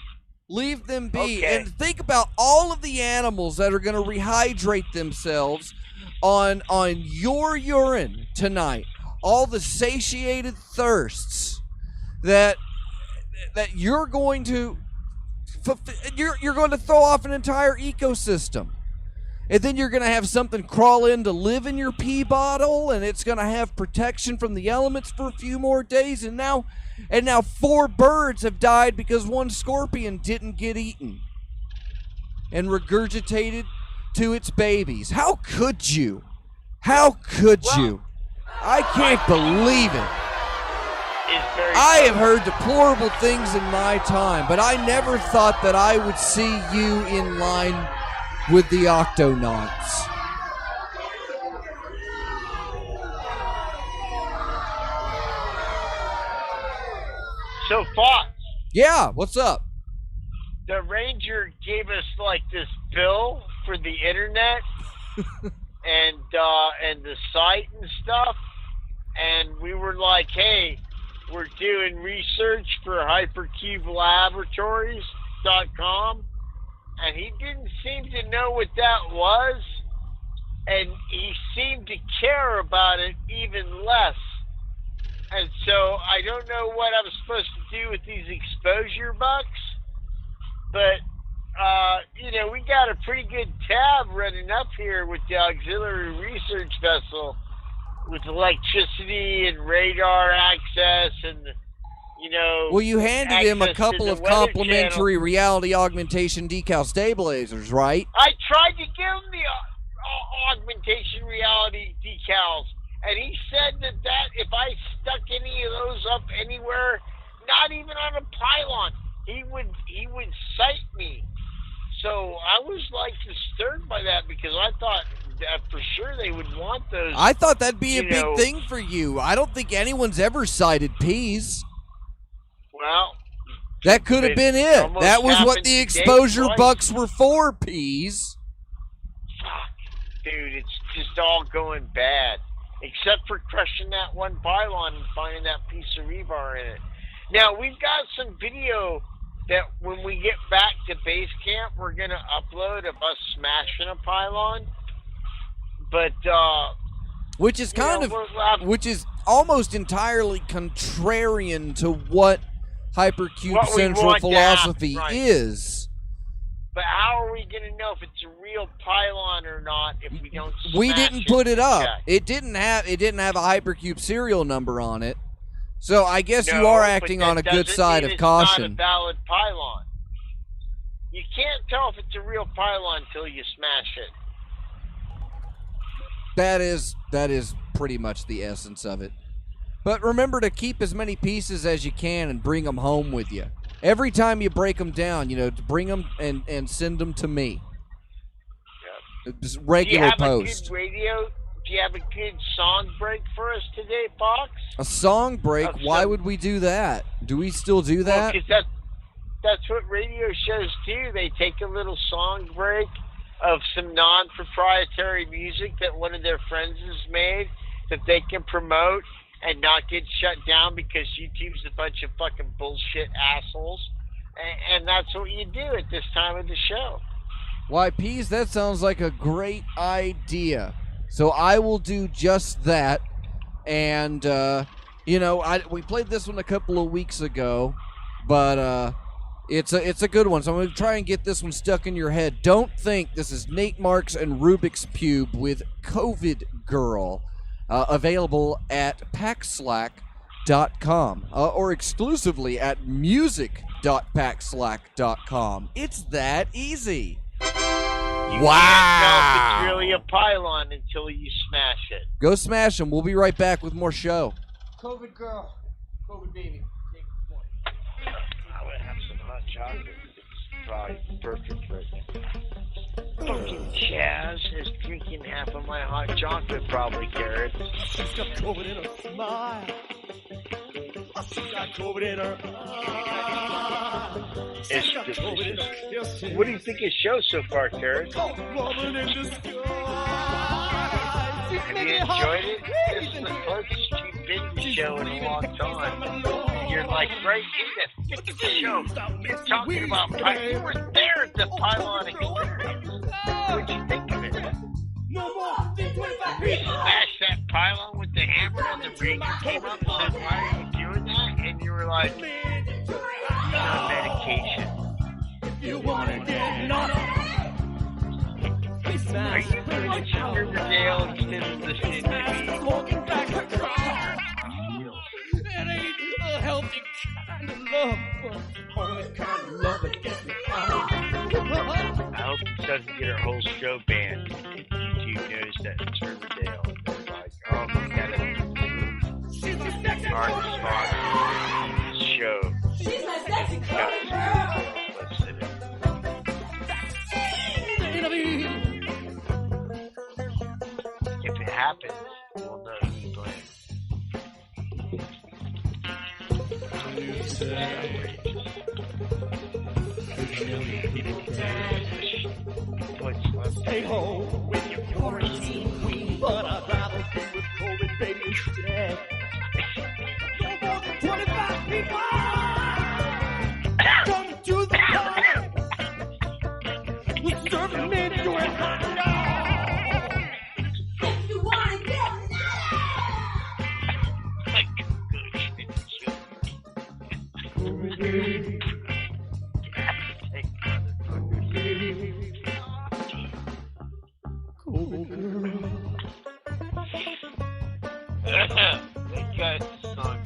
C: Leave them be.
B: Okay.
C: And think about all of the animals that are going to rehydrate themselves on your urine tonight. All the satiated thirsts that you're going to you're going to throw off an entire ecosystem. And then you're going to have something crawl in to live in your pee bottle, and it's going to have protection from the elements for a few more days. And now 4 birds have died because one scorpion didn't get eaten and regurgitated to its babies. How could you? How could you? I can't believe it. I have heard deplorable things in my time, but I never thought that I would see you in line with the Octonauts.
B: So, Fox.
C: Yeah, what's up?
B: The ranger gave us like this bill for the internet and the site and stuff, and we were like, hey, we're doing research for hypercubelaboratories.com, and he didn't seem to know what that was, and he seemed to care about it even less. And so I don't know what I'm supposed to do with these exposure bucks, but we got a pretty good tab running up here with the auxiliary research vessel, with electricity and radar access and,
C: Well, you handed him a
B: access to
C: couple
B: the
C: of
B: Weather
C: complimentary
B: Channel.
C: reality augmentation decal stabilizers, right?
B: I tried to give him the augmentation reality decals, and he said that if I stuck any of those up anywhere, not even on a pylon, he would cite me. So I was like disturbed by that because I thought that for sure they would want those.
C: I thought that'd be a big thing for you. I don't think anyone's ever cited peas.
B: Well,
C: That could have been it.
B: almost
C: That was what
B: happened
C: the
B: today
C: exposure
B: twice.
C: bucks were for, peas.
B: Fuck, dude, it's just all going bad. Except for crushing that one pylon and finding that piece of rebar in it. Now, we've got some video that when we get back to base camp, we're going to upload of us smashing a pylon. But,
C: Which is which is almost entirely contrarian to what Hypercube
B: What we
C: Central
B: want to
C: philosophy
B: happen, right.
C: is.
B: But how are we going to know if it's a real pylon or not if we don't smash
C: We didn't put it up.
B: Okay.
C: It didn't have a Hypercube serial number on it. So I guess you
B: No,
C: are
B: but
C: acting
B: that
C: on a good
B: doesn't
C: side
B: mean
C: of
B: it's not a
C: caution.
B: valid pylon. You can't tell if it's a real pylon until you smash it.
C: That is pretty much the essence of it. But remember to keep as many pieces as you can and bring them home with you. Every time you break them down, to bring them and send them to me. Just regular post.
B: Do you have a good song break for us today, Fox?
C: A song break? Why would we do that? Do we still do that?
B: Because that's what radio shows do. They take a little song break of some non-proprietary music that one of their friends has made that they can promote and not get shut down because YouTube's a bunch of fucking bullshit assholes. And that's what you do at this time of the show.
C: Why, Peas, that sounds like a great idea. So I will do just that. And, we played this one a couple of weeks ago, but it's a good one. So I'm going to try and get this one stuck in your head. Don't think this is Nate Marks and Rubik's Cube with COVID Girl, available at packslack.com or exclusively at music.packslack.com. It's that easy.
B: You can't tell if it's really a pylon until you smash it.
C: Go smash them. We'll be right back with more show.
D: COVID girl. COVID baby. Take one.
B: I would have some hot chocolate. It's probably perfect right now. Fucking Chaz is drinking half of my hot chocolate, probably, Garrett.
D: She's got COVID in her smile. She's got COVID in her eyes.
B: It's delicious. What do you think of the show so far, Garrett?
D: Woman in the sky.
B: Have you enjoyed it? This is the closest you've been to the show in a long time. You're like right in the thick of the show. You're talking about pylon. You were there at the pylon experience. What'd you think of it? You smashed that pylon with the hammer and the ranger came up and said, why are you doing that? And you were like, it's on medication.
D: You wanna get knocked?
B: Are you watching Riverdale instead of listening to me?
D: Smoking back a car. It ain't a healthy kind of love, but only kind of love that gets me out.
B: I hope it doesn't get our whole show banned. YouTube noticed that it's Riverdale. And they're like, oh, we gotta our show.
E: She's my sexy girl.
B: If it happens, we'll know who's playing.
D: Stay home with your quarantine queen, but I'd rather be with COVID baby instead. No more than 25 people come to the party. We're serving men doing hot dog.
E: If you wanna get
B: That guy's song.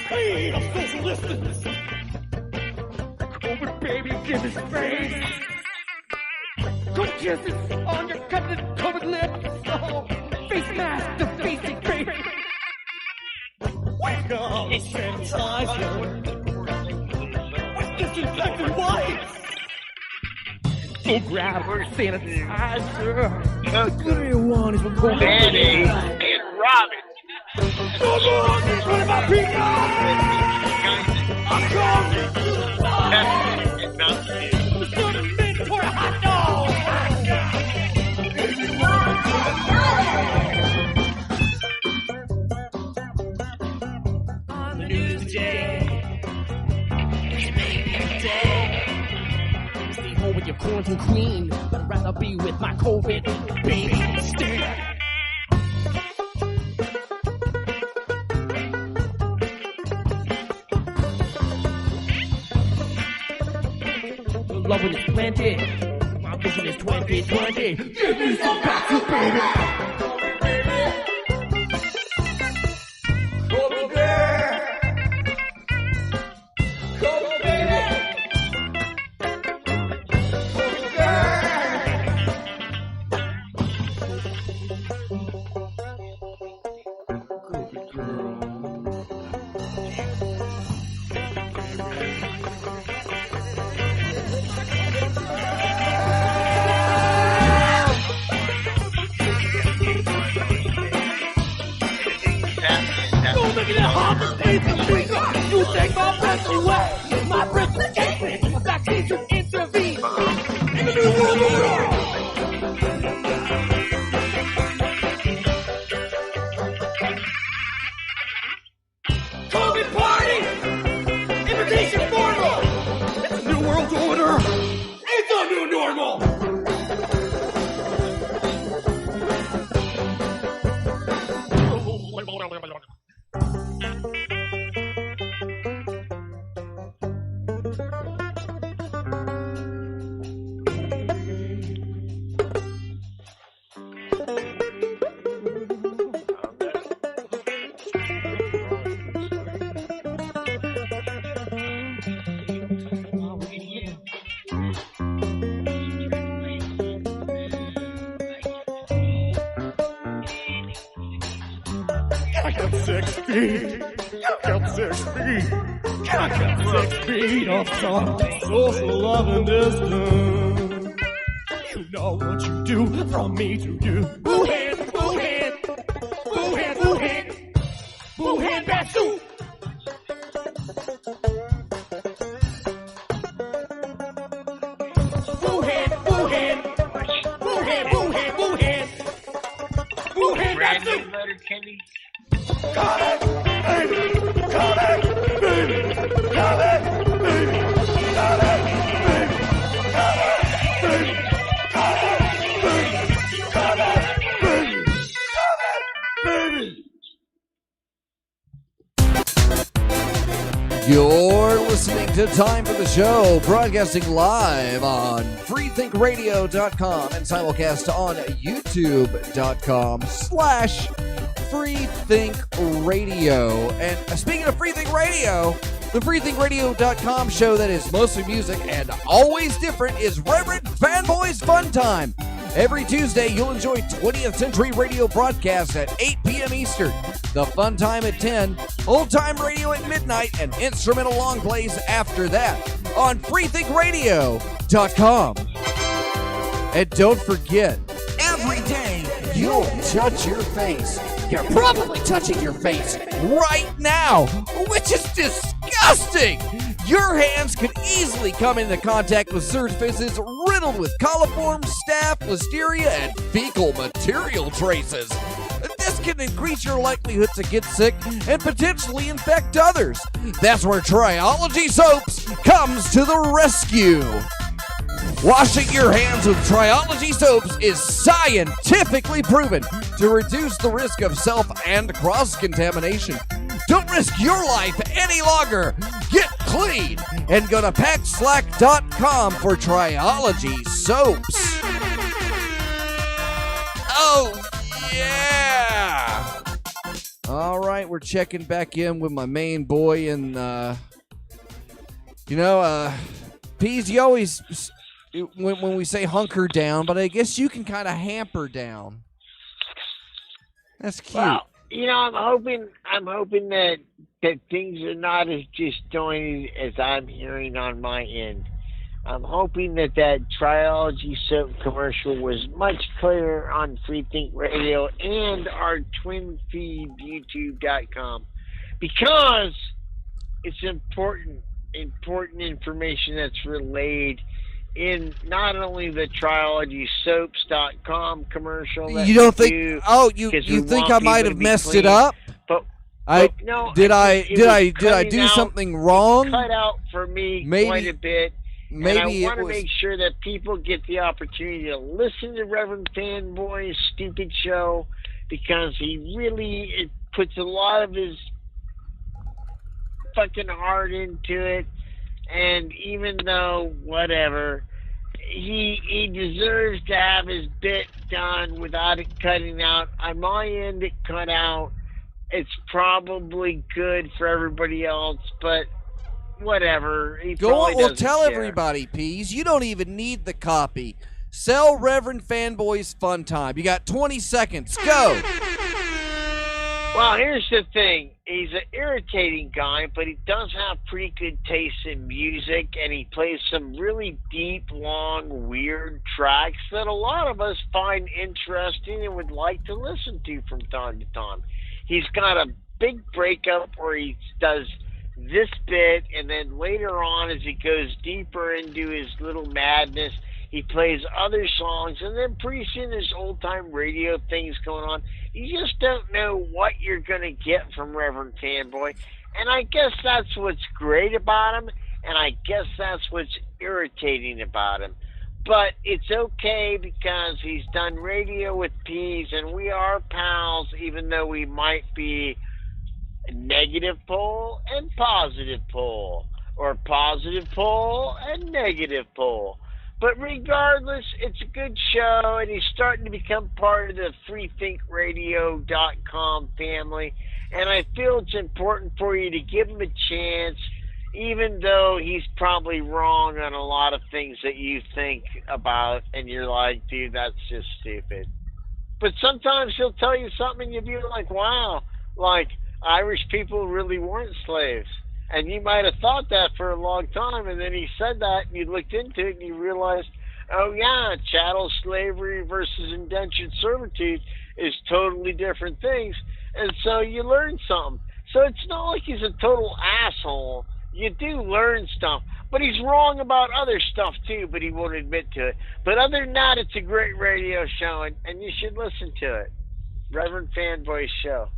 D: Hey, I'm social distance. COVID baby, give us space. Good kisses on your covered lips. Oh, face mask, the facing face. Wake up, sanitizer. With disinfectant wipes. So grab her sanitizer. What do you want is what COVID
B: Manny and Robin.
D: No more than 25 people! I'm coming!
B: And Mountain Dew.
D: Let's go to mint for a hot dog! On the news today, it's your baby day. Stay home with your quarantine queen, but I'd rather be with my COVID baby instead. Love when it's planted. My vision is 2020. Give me some back, baby. Come on, girl. Come on, baby. Come on, Don't look at that heart that stays in me. You take my breath away. My breath is taken. My vaccine should intervene. In the new world order. COVID party. Invitation formal. It's a new world order. It's a new normal. I got 6 feet. I got 6 feet. I got 6 feet of some social love and distance. You know what you do from me to you. Boo hand, boo hand, boo hand, boo hand, boo hand, bat soup.
C: You're listening to Time for the Show, broadcasting live on freethinkradio.com and simulcast on youtube.com/freethinkradio. And speaking of Freethink Radio, the freethinkradio.com show that is mostly music and always different is Reverend Fanboys Fun Time. Every Tuesday, you'll enjoy 20th Century Radio broadcasts at 8 p.m. Eastern, the Fun Time at 10, Old Time Radio at midnight, and instrumental long plays after that on freethinkradio.com. And don't forget, every day you'll touch your face. You're probably touching your face right now, which is disgusting. Your hands could easily come into contact with surfaces riddled with coliform, staph, listeria, and fecal material traces. This can increase your likelihood to get sick and potentially infect others. That's where Triology Soaps comes to the rescue. Washing your hands with Triology Soaps is scientifically proven to reduce the risk of self and cross-contamination. Don't risk your life any longer. Get clean and go to packslack.com for Triology Soaps. Oh, yeah. All right, we're checking back in with my main boy. And, Peas, you always, when we say hunker down, but I guess you can kind of hamper down. That's cute.
B: Well, I'm hoping that things are not as disjointed as I'm hearing on my end. I'm hoping that Triology Soap commercial was much clearer on Freethink Radio and our twin feed YouTube.com, because it's important information that's relayed in not only the TriologySoaps.com commercial.
C: You don't think? You think I might have messed it up?
B: But no.
C: Did I do something wrong?
B: Cut out for me quite a bit.
C: Maybe
B: and I want to make sure that people get the opportunity to listen to Reverend Fanboy's stupid show, because he really puts a lot of his fucking heart into it. And even though, whatever, he deserves to have his bit done without it cutting out. On my end, it cut out. It's probably good for everybody else, but whatever.
C: Tell everybody, Peas. You don't even need the copy. Sell Reverend Fanboy's Fun Time. You got 20 seconds. Go.
B: Well, here's the thing. He's an irritating guy, but he does have pretty good taste in music, and he plays some really deep, long, weird tracks that a lot of us find interesting and would like to listen to from time to time. He's got a big breakup where he does this bit, and then later on, as he goes deeper into his little madness, he plays other songs, and then pretty soon there's old-time radio things going on. You just don't know what you're going to get from Reverend Fanboy, and I guess that's what's great about him, and I guess that's what's irritating about him. But it's okay, because he's done radio with Peas, and we are pals, even though we might be negative pole and positive pole, or positive pole and negative pole. But regardless, it's a good show, and he's starting to become part of the freethinkradio.com family. And I feel it's important for you to give him a chance, even though he's probably wrong on a lot of things that you think about, and you're like, dude, that's just stupid. But sometimes he'll tell you something, and you'll be like, wow, like Irish people really weren't slaves. And you might have thought that for a long time, and then he said that, and you looked into it, and you realized, oh yeah, chattel slavery versus indentured servitude is totally different things. And so you learn something. So it's not like he's a total asshole. You do learn stuff. But he's wrong about other stuff too, but he won't admit to it. But other than that, it's a great radio show, and you should listen to it. Reverend Fanboy's show.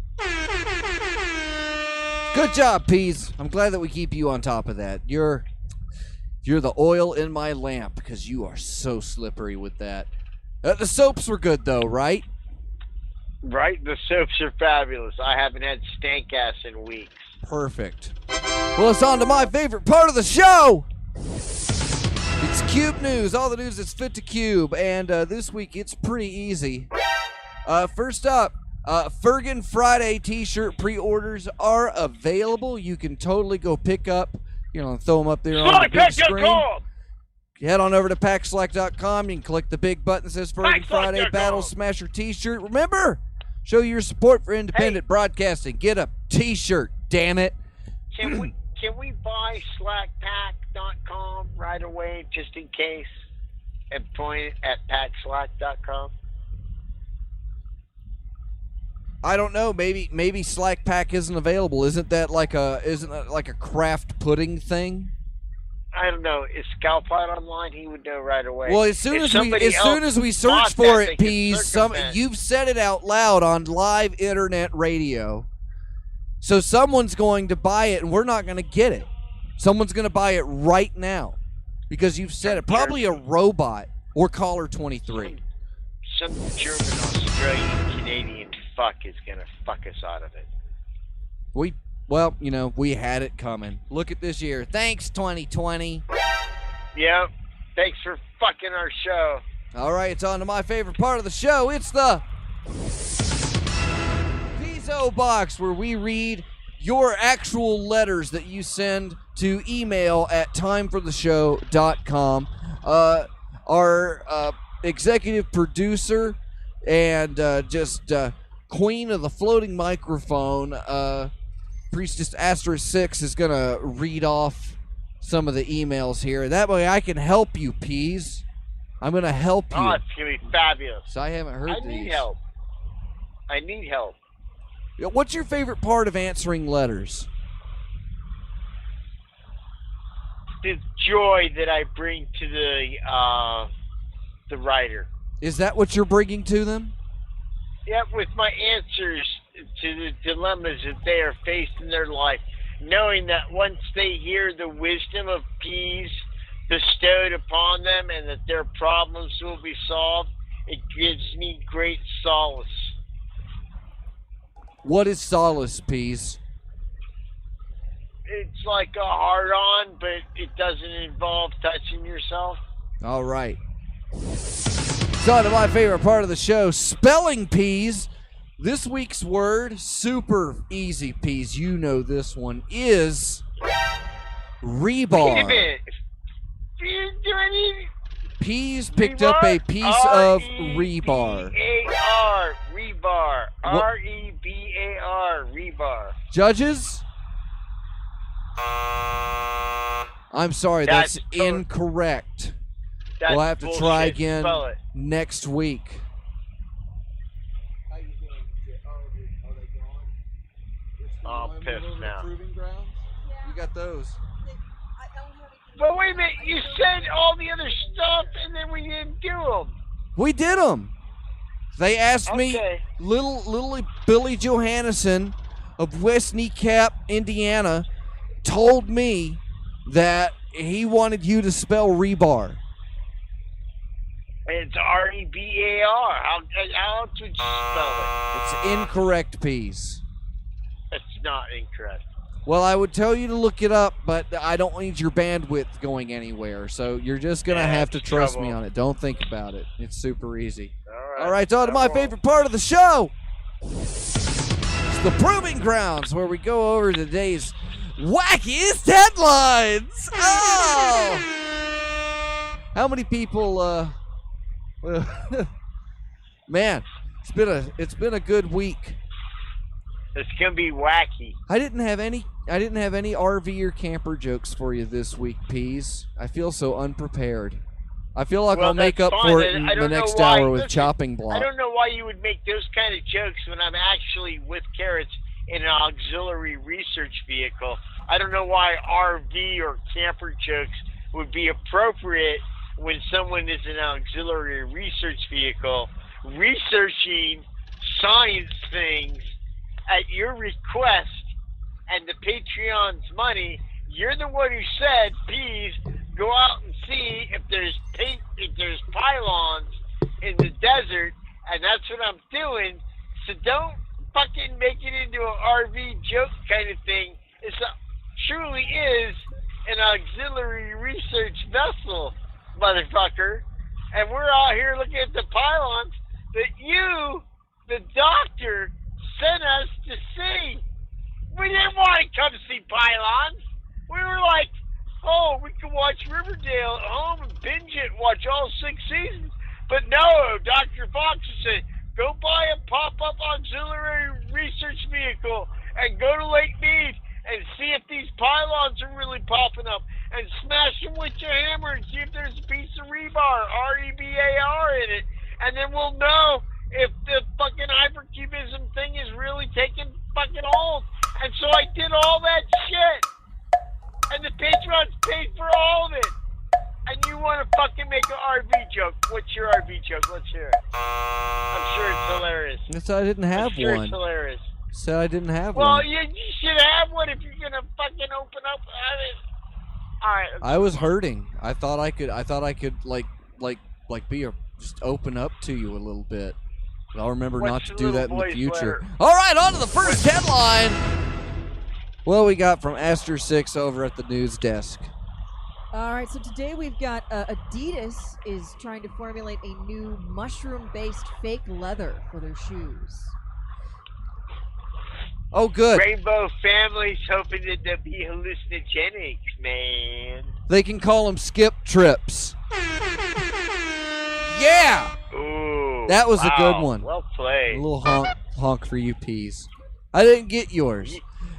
C: Good job, Peas. I'm glad that we keep you on top of that. You're the oil in my lamp, because you are so slippery with that. The soaps were good, though, right?
B: Right? The soaps are fabulous. I haven't had stank ass in weeks.
C: Perfect. Well, it's on to my favorite part of the show. It's Cube News, all the news that's fit to Cube. And this week, it's pretty easy. First up, Fergan Friday t-shirt pre-orders are available. You can totally go pick up, throw them up there on the big screen. Head on over to PackSlack.com. You can click the big button that says Fergan Friday Battle Smasher t-shirt. Remember, show your support for independent broadcasting. Get a t-shirt, damn it.
B: Can we buy slackpack.com right away just in case and point it at packslack.com?
C: I don't know. Maybe Slack Pack isn't available. Isn't that like a craft pudding thing?
B: I don't know. Is Scalpot online? He would know right away.
C: Well, as soon as we search for it, Peas, you've said it out loud on live internet radio. So someone's going to buy it, and we're not going to get it. Someone's going to buy it right now because you've said it. Probably a robot or Caller 23.
B: Some German, Australian, Canadian fuck is going to fuck us out of it.
C: We had it coming. Look at this year. Thanks, 2020.
B: Yep. Thanks for fucking our show.
C: All right, it's on to my favorite part of the show. It's the P.O. Box, where we read your actual letters that you send to email at timefortheshow.com. Our executive producer and queen of the floating microphone, Priestess Asterisk 6, is going to read off some of the emails here. That way I can help you, Peas. I'm going to help you.
B: Oh, it's going to be fabulous.
C: So I haven't heard these.
B: I need help.
C: What's your favorite part of answering letters?
B: The joy that I bring to the writer.
C: Is that what you're bringing to them?
B: Yeah, with my answers to the dilemmas that they are faced in their life, knowing that once they hear the wisdom of Peas bestowed upon them and that their problems will be solved, it gives me great solace.
C: What is solace, Peas?
B: It's like a hard-on, but it doesn't involve touching yourself.
C: All right. It's on to my favorite part of the show, spelling Peas. This week's word, super easy, Peas. You know this one, is rebar.
B: Wait a minute.
C: Peas picked up a piece of rebar.
B: R-E-B-A-R, rebar. R-E-B-A-R, rebar.
C: Judges? I'm sorry, that's incorrect. We'll have to try again next week.
B: Oh, I'm pissed now.
C: You got those.
B: But wait a minute, you said all the other stuff and then we didn't do them.
C: We did them. They asked me, little Billy Johannesson of West Kneecap, Indiana, told me that he wanted you to spell rebar.
B: It's R-E-B-A-R. How else would you spell it?
C: It's incorrect, Peas.
B: It's not incorrect.
C: Well, I would tell you to look it up, but I don't need your bandwidth going anywhere, so you're just going to have to trust me on it. Don't think about it. It's super easy. All right, on to my favorite part of the show. It's the Proving Grounds, where we go over today's wackiest headlines. Oh! How many people, man, it's been a good week.
B: It's gonna be wacky.
C: I didn't have any RV or camper jokes for you this week, Peas. I feel so unprepared. I feel like I'll make up for it in the next hour with chopping block.
B: I don't know why you would make those kind of jokes when I'm actually with Carrots in an auxiliary research vehicle. I don't know why RV or camper jokes would be appropriate when someone is in an auxiliary research vehicle researching science things at your request and the Patreon's money. You're the one who said, Peas, go out and see if there's pylons in the desert, and that's what I'm doing. So don't fucking make it into an RV joke kind of thing. It's a truly is an auxiliary research vessel, motherfucker. And we're out here looking at the pylons that you, the doctor, sent us to see. We didn't want to come see pylons. We were like, oh, we can watch Riverdale at home and binge it and watch all 6 seasons. But no, Dr. Fox said, go buy a pop-up auxiliary research vehicle and go to Lake Mead and see if these pylons are really popping up and smash them with your hammer and see if there's a piece of rebar, R-E-B-A-R in it. And then we'll know if the fucking hypercubism thing is really taking fucking hold. And so I did all that shit. And the Patreons paid for all of it. And you want to fucking make an RV joke. What's your RV joke? Let's hear it. I'm sure it's hilarious.
C: So I didn't have
B: I'm sure
C: one.
B: It's hilarious.
C: So I didn't have
B: Well,
C: one.
B: you should have one if you're gonna fucking open up. All right.
C: I was hurting. I thought I could like just open up to you a little bit. But I'll remember
B: What's
C: not to
B: the
C: do
B: little
C: that in the
B: boy's
C: future.
B: letter?
C: All right, on to the first headline. What we got from Aster 6 over at the news desk?
F: All right, so today we've got Adidas is trying to formulate a new mushroom-based fake leather for their shoes.
C: Oh, good.
B: Rainbow families hoping that they'll be hallucinogenic, man.
C: They can call them skip trips. Yeah,
B: Ooh.
C: that was a good
B: wow.
C: one.
B: Well
C: A
B: played.
C: little honk for you peas. I didn't get yours.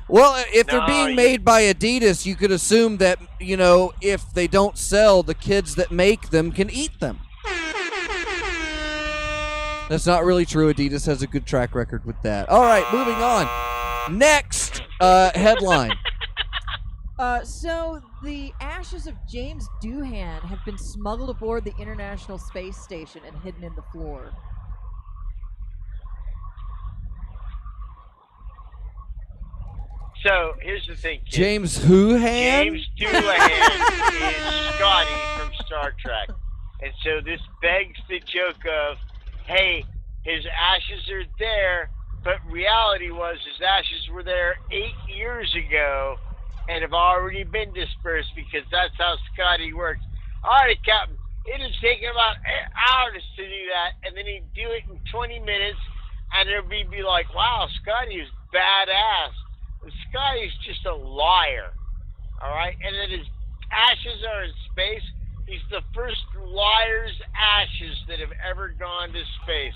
C: Well, if they're
B: No,
C: being made by Adidas, you could assume that, you know, if they don't sell, the kids that make them can eat them. That's not really true. Adidas has a good track record with that. All right, moving on. Next headline.
F: So the ashes of James Doohan have been smuggled aboard the International Space Station and hidden in the floor.
B: So here's the thing, kids.
C: James Hoohan?
B: James Doohan is Scotty from Star Trek. And so this begs the joke of, hey, his ashes are there, but reality was his ashes were there 8 years ago and have already been dispersed because that's how Scotty works. All right, Captain, it has taken about hours to do that, and then he'd do it in 20 minutes, and everybody be like, wow, Scotty is badass. Scotty's just a liar, all right? And then his ashes are in space. He's the first liar's ashes that have ever gone to space.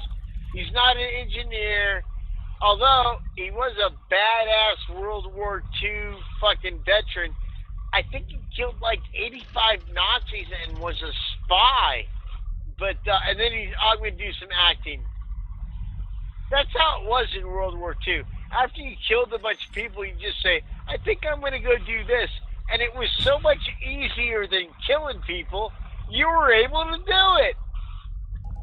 B: He's not an engineer, although he was a badass World War II fucking veteran. I think he killed like 85 Nazis and was a spy. But and then I'm going to do some acting. That's how it was in World War II. After you killed a bunch of people, you just say, I think I'm going to go do this. And it was so much easier than killing people, you were able to do it.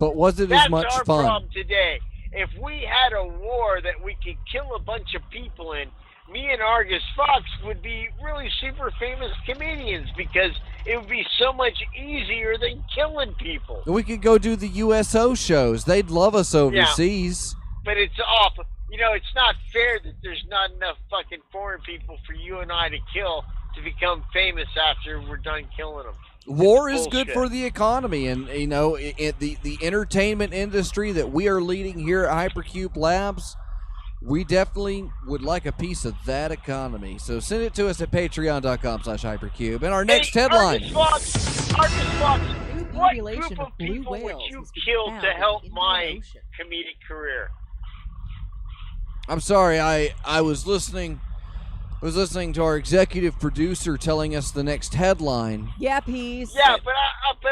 C: But was it
B: That's
C: as much
B: our
C: fun?
B: problem today. If we had a war that we could kill a bunch of people in, me and Argus Fox would be really super famous comedians because it would be so much easier than killing people.
C: We could go do the USO shows. They'd love us overseas.
B: But it's awful. You know, it's not fair that there's not enough fucking foreign people for you and I to kill to become famous after we're done killing them.
C: War
B: It's
C: is good
B: bullshit.
C: for the economy, and you know, the entertainment industry that we are leading here at Hypercube Labs, we definitely would like a piece of that economy. So send it to us at patreon.com/hypercube. And our next
B: Hey,
C: headline.
B: Argus Fox,
F: New
B: what
F: population
B: group
F: of
B: of
F: blue
B: people would
F: whales
B: you
F: has been
B: kill
F: found
B: to
F: in
B: help
F: the Indian
B: my
F: Ocean.
B: comedic career?
C: I'm sorry, I was listening to our executive producer telling us the next headline.
F: Yeah, peas.
B: Yeah, but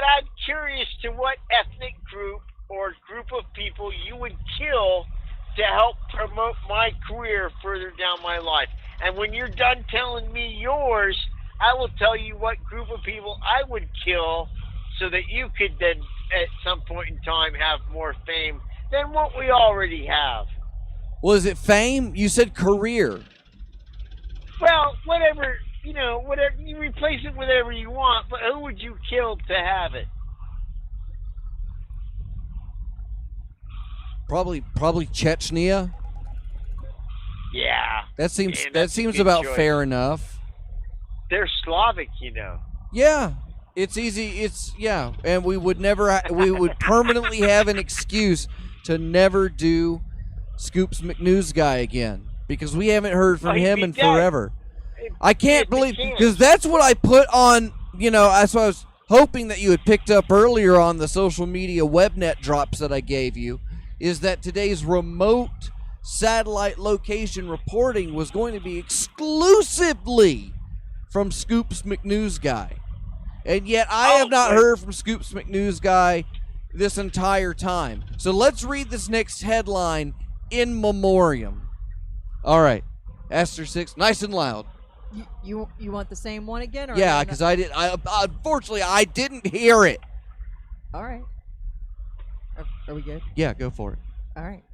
B: I'm curious to what ethnic group or group of people you would kill to help promote my career further down my life. And when you're done telling me yours, I will tell you what group of people I would kill so that you could then, at some point in time, have more fame than what we already have.
C: Was it fame? You said career.
B: Well, whatever, whatever, you replace it with whatever you want, but who would you kill to have it?
C: Probably Chechnya.
B: Yeah.
C: That seems
B: Man, that's a
C: seems
B: good
C: about
B: choice.
C: fair enough.
B: They're Slavic,
C: Yeah, it's easy. And we would never. We would permanently have an excuse to never do Scoops McNews Guy again because we haven't heard from
B: Oh, he'd
C: him
B: be
C: in
B: dead.
C: forever. I can't
B: Yes,
C: believe
B: he can.
C: because that's what I put on. That's what I was hoping that you had picked up earlier on the social media webnet drops that I gave you. Is that today's remote satellite location reporting was going to be exclusively from Scoops McNews Guy. And yet I have not heard from Scoops McNews Guy this entire time. So let's read this next headline in memoriam. All right. Esther 6, nice and loud.
F: You want the same one again? Or
C: Yeah, because unfortunately I didn't hear it.
F: All right. Are we good?
C: Yeah, go for it.
F: All right.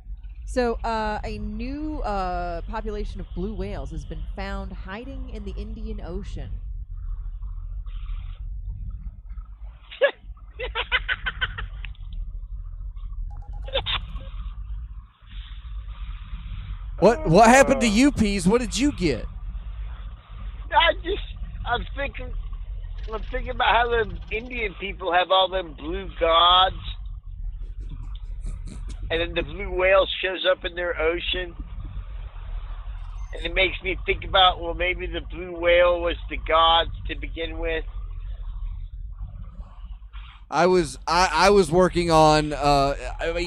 F: So, a new population of blue whales has been found hiding in the Indian Ocean.
C: What happened to you, Peas? What did you get?
B: I'm thinking about how the Indian people have all them blue gods, and then the blue whale shows up in their ocean, and it makes me think about, well, maybe the blue whale was the gods to begin with.
C: I was working on.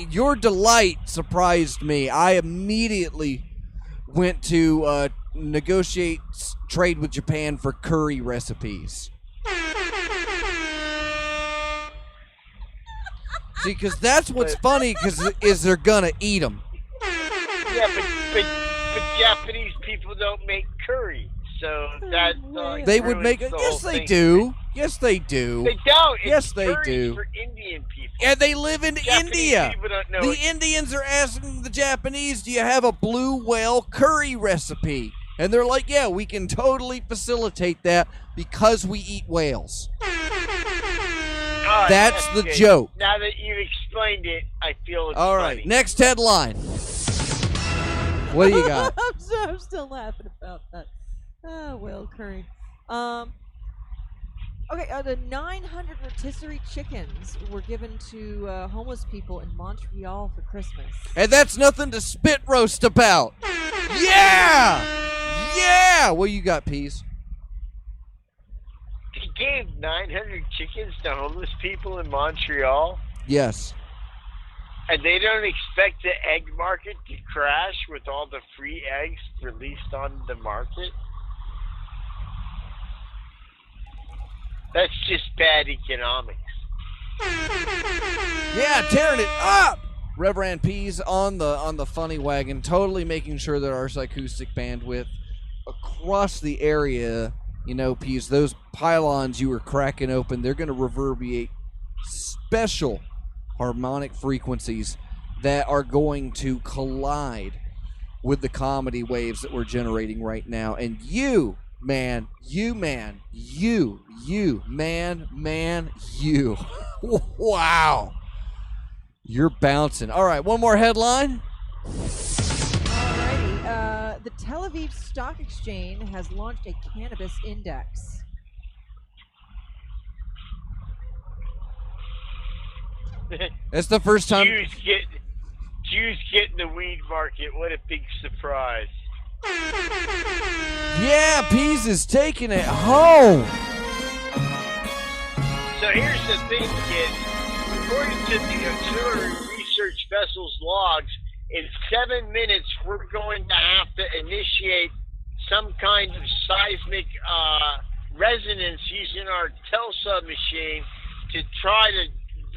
C: Your delight surprised me. I immediately went to negotiate trade with Japan for curry recipes. See, because that's what's funny. Because they're gonna eat them.
B: Yeah, but Japanese people don't make curry, so that
C: They would
B: ruins
C: make
B: the
C: it.
B: whole
C: Yes, they
B: thing.
C: do. Yes, they do.
B: They don't. It's
C: Yes, they
B: curry
C: do.
B: for Indian people.
C: And they live in
B: Japanese
C: India.
B: people don't know
C: The
B: it.
C: Indians are asking the Japanese, "Do you have a blue whale curry recipe?" And they're like, "Yeah, we can totally facilitate that because we eat whales."
B: Oh,
C: That's the
B: good.
C: joke.
B: Now that you've explained it, I feel it's
C: All
B: funny.
C: right, next headline. What do you got?
F: I'm still laughing about that. Whale curry. Okay, the 900 rotisserie chickens were given to homeless people in Montreal for Christmas.
C: And that's nothing to spit roast about. Yeah! Yeah! What you got, Peas?
B: He gave 900 chickens to homeless people in Montreal,
C: Yes.
B: and they don't expect the egg market to crash with all the free eggs released on the market. That's just bad economics.
C: Yeah, tearing it up. Reverend Peas on the funny wagon, totally making sure that our acoustic bandwidth across the area, Peas, those pylons you were cracking open, they're going to reverberate special harmonic frequencies that are going to collide with the comedy waves that we're generating right now. And you wow, you're bouncing. All right, one more headline.
F: Alrighty, the Tel Aviv Stock Exchange has launched a cannabis index.
C: It's the first time.
B: Jews get in the weed market. What a big surprise.
C: Yeah, Peas is taking it home.
B: So here's the thing, kids. According to the Auxiliary Research Vessel's logs, in 7 minutes we're going to have to initiate some kind of seismic resonance using our TELSA machine to try to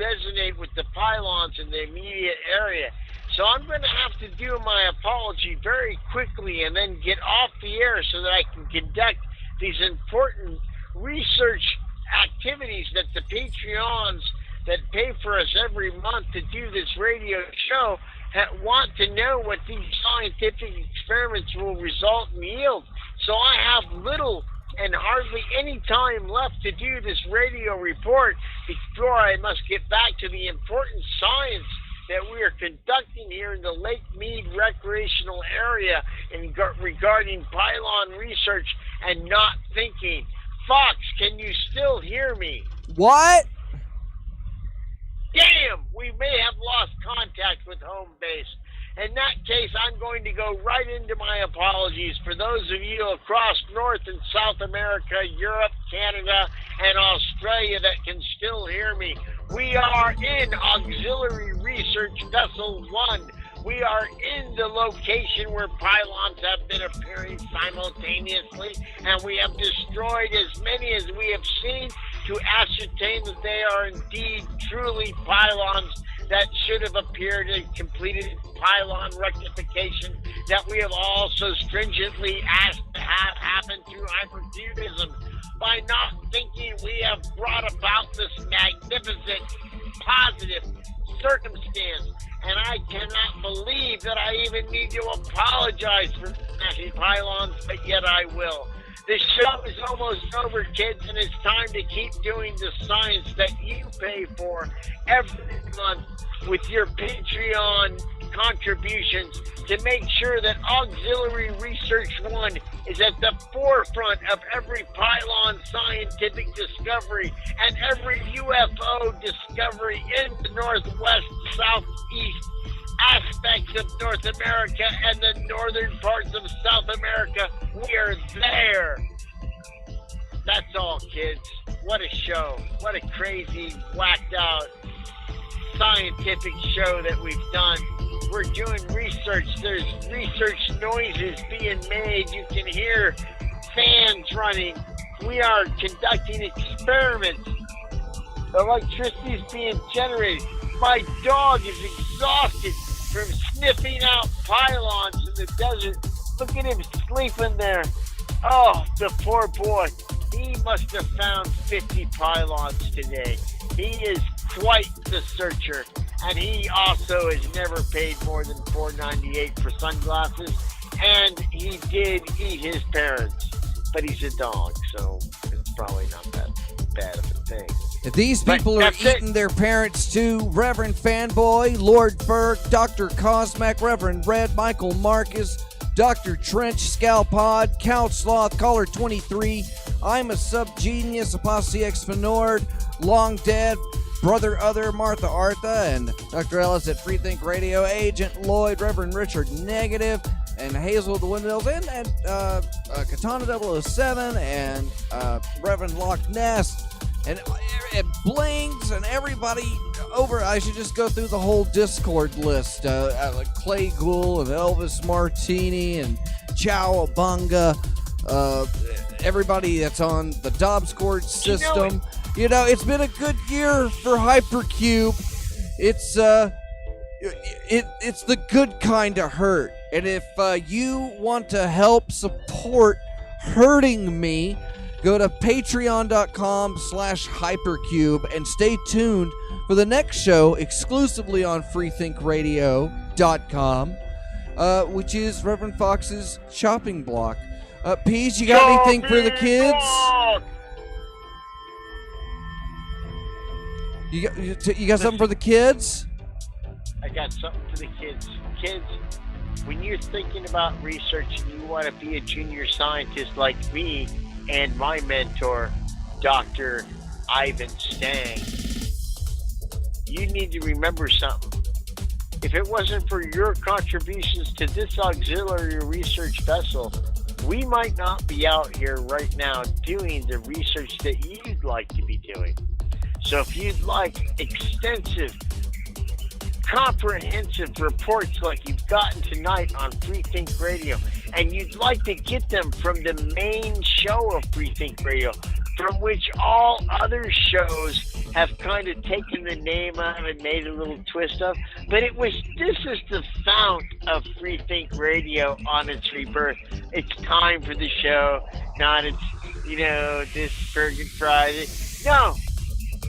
B: resonate with the pylons in the immediate area. So I'm going to have to do my apology very quickly and then get off the air so that I can conduct these important research activities that the Patreons that pay for us every month to do this radio show want to know what these scientific experiments will result in yield. So I have little and hardly any time left to do this radio report before I must get back to the important science that we are conducting here in the Lake Mead recreational area regarding pylon research and not thinking. Fox, can you still hear me?
C: What?
B: Damn, we may have lost contact with home base. In that case, I'm going to go right into my apologies for those of you across North and South America, Europe, Canada, and Australia that can still hear me. We are in Auxiliary Research Vessel 1. We are in the location where pylons have been appearing simultaneously, and we have destroyed as many as we have seen to ascertain that they are indeed truly pylons that should have appeared and completed pylon rectification that we have also stringently asked to have happen through hypercubism by not thinking we have brought about this magnificent positive circumstance. And I cannot believe that I even need to apologize for smashing pylons, but yet I will. The show is almost over, kids, and it's time to keep doing the science that you pay for every month with your Patreon contributions to make sure that Auxiliary Research 1 is at the forefront of every pylon scientific discovery and every UFO discovery in the northwest, southeast aspects of North America and the northern parts of South America. We are there. That's all, kids. What a show. What a crazy, whacked out scientific show that we've done. We're doing research. There's research noises being made. You can hear fans running. We are conducting experiments. Electricity is being generated. My dog is exhausted from sniffing out pylons in the desert. Look at him sleeping there. Oh, the poor boy. He must have found 50 pylons today. He is quite the searcher. And he also has never paid more than $4.98 for sunglasses. And he did eat his parents. But he's a dog, so it's probably not that bad of a thing.
C: If these people are eating their parents too, Reverend Fanboy, Lord Burke, Dr. Cosmac, Reverend Red, Michael Marcus, Dr. Trench, Scalpod, Count Sloth, Caller 23, I'm a Subgenius, Apostle X Fenord, Long Dead, Brother Other, Martha Artha, and Dr. Ellis at Freethink Radio, Agent Lloyd, Reverend Richard Negative, and Hazel the Windmills, and Katana 007, and Reverend Loch Ness, and Blings, and everybody over. I should just go through the whole Discord list. Like Clay Ghoul, and Elvis Martini, and Chowabunga, everybody that's on the Dobscord system. You know, it's been a good year for Hypercube. It's the good kind of hurt. And if you want to help support hurting me, go to patreon.com/hypercube and stay tuned for the next show exclusively on freethinkradio.com, which is Reverend Fox's Shopping Block. Pease, you got anything for the kids? You got something for the kids?
B: I got something for the kids. Kids, when you're thinking about research and you want to be a junior scientist like me and my mentor, Dr. Ivan Stang, you need to remember something. If it wasn't for your contributions to this auxiliary research vessel, we might not be out here right now doing the research that you'd like to be doing. So if you'd like extensive, comprehensive reports like you've gotten tonight on Freethink Radio, and you'd like to get them from the main show of Freethink Radio, from which all other shows have kind of taken the name out and made a little twist of, but this is the fount of Freethink Radio on its rebirth. It's time for the show, not it's, this Friggin' Friday. No,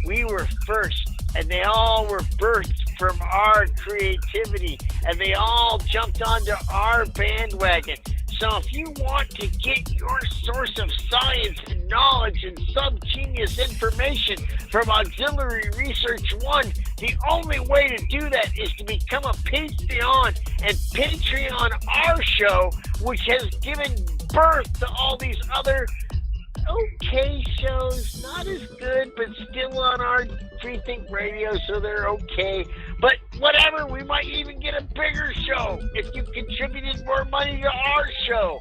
B: we were first, and they all were birthed from our creativity, and they all jumped onto our bandwagon. So if you want to get your source of science and knowledge and subgenius information from Auxiliary Research 1, the only way to do that is to become a Patreon and Patreon our show, which has given birth to all these other okay shows, not as good, but still on our Free Think Radio, so they're okay. But whatever, we might even get a bigger show if you contributed more money to our show.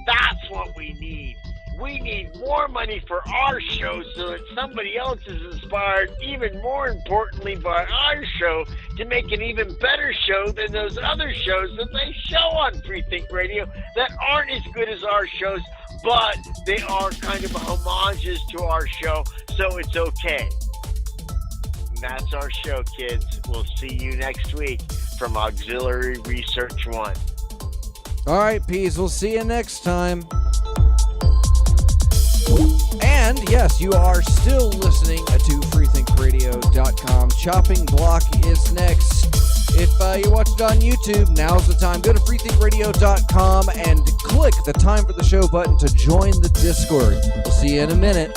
B: That's what we need. We need more money for our show so that somebody else is inspired, even more importantly, by our show to make an even better show than those other shows that they show on Free Think Radio that aren't as good as our shows, but they are kind of homages to our show, so it's okay. And that's our show, kids. We'll see you next week from Auxiliary Research One.
C: All right, Peas, we'll see you next time. And yes, you are still listening to freethinkradio.com. Chopping Block is next. If you watch it on YouTube, now's the time. Go to freethinkradio.com and click the Time for the Show button to join the Discord. We'll see you in a minute.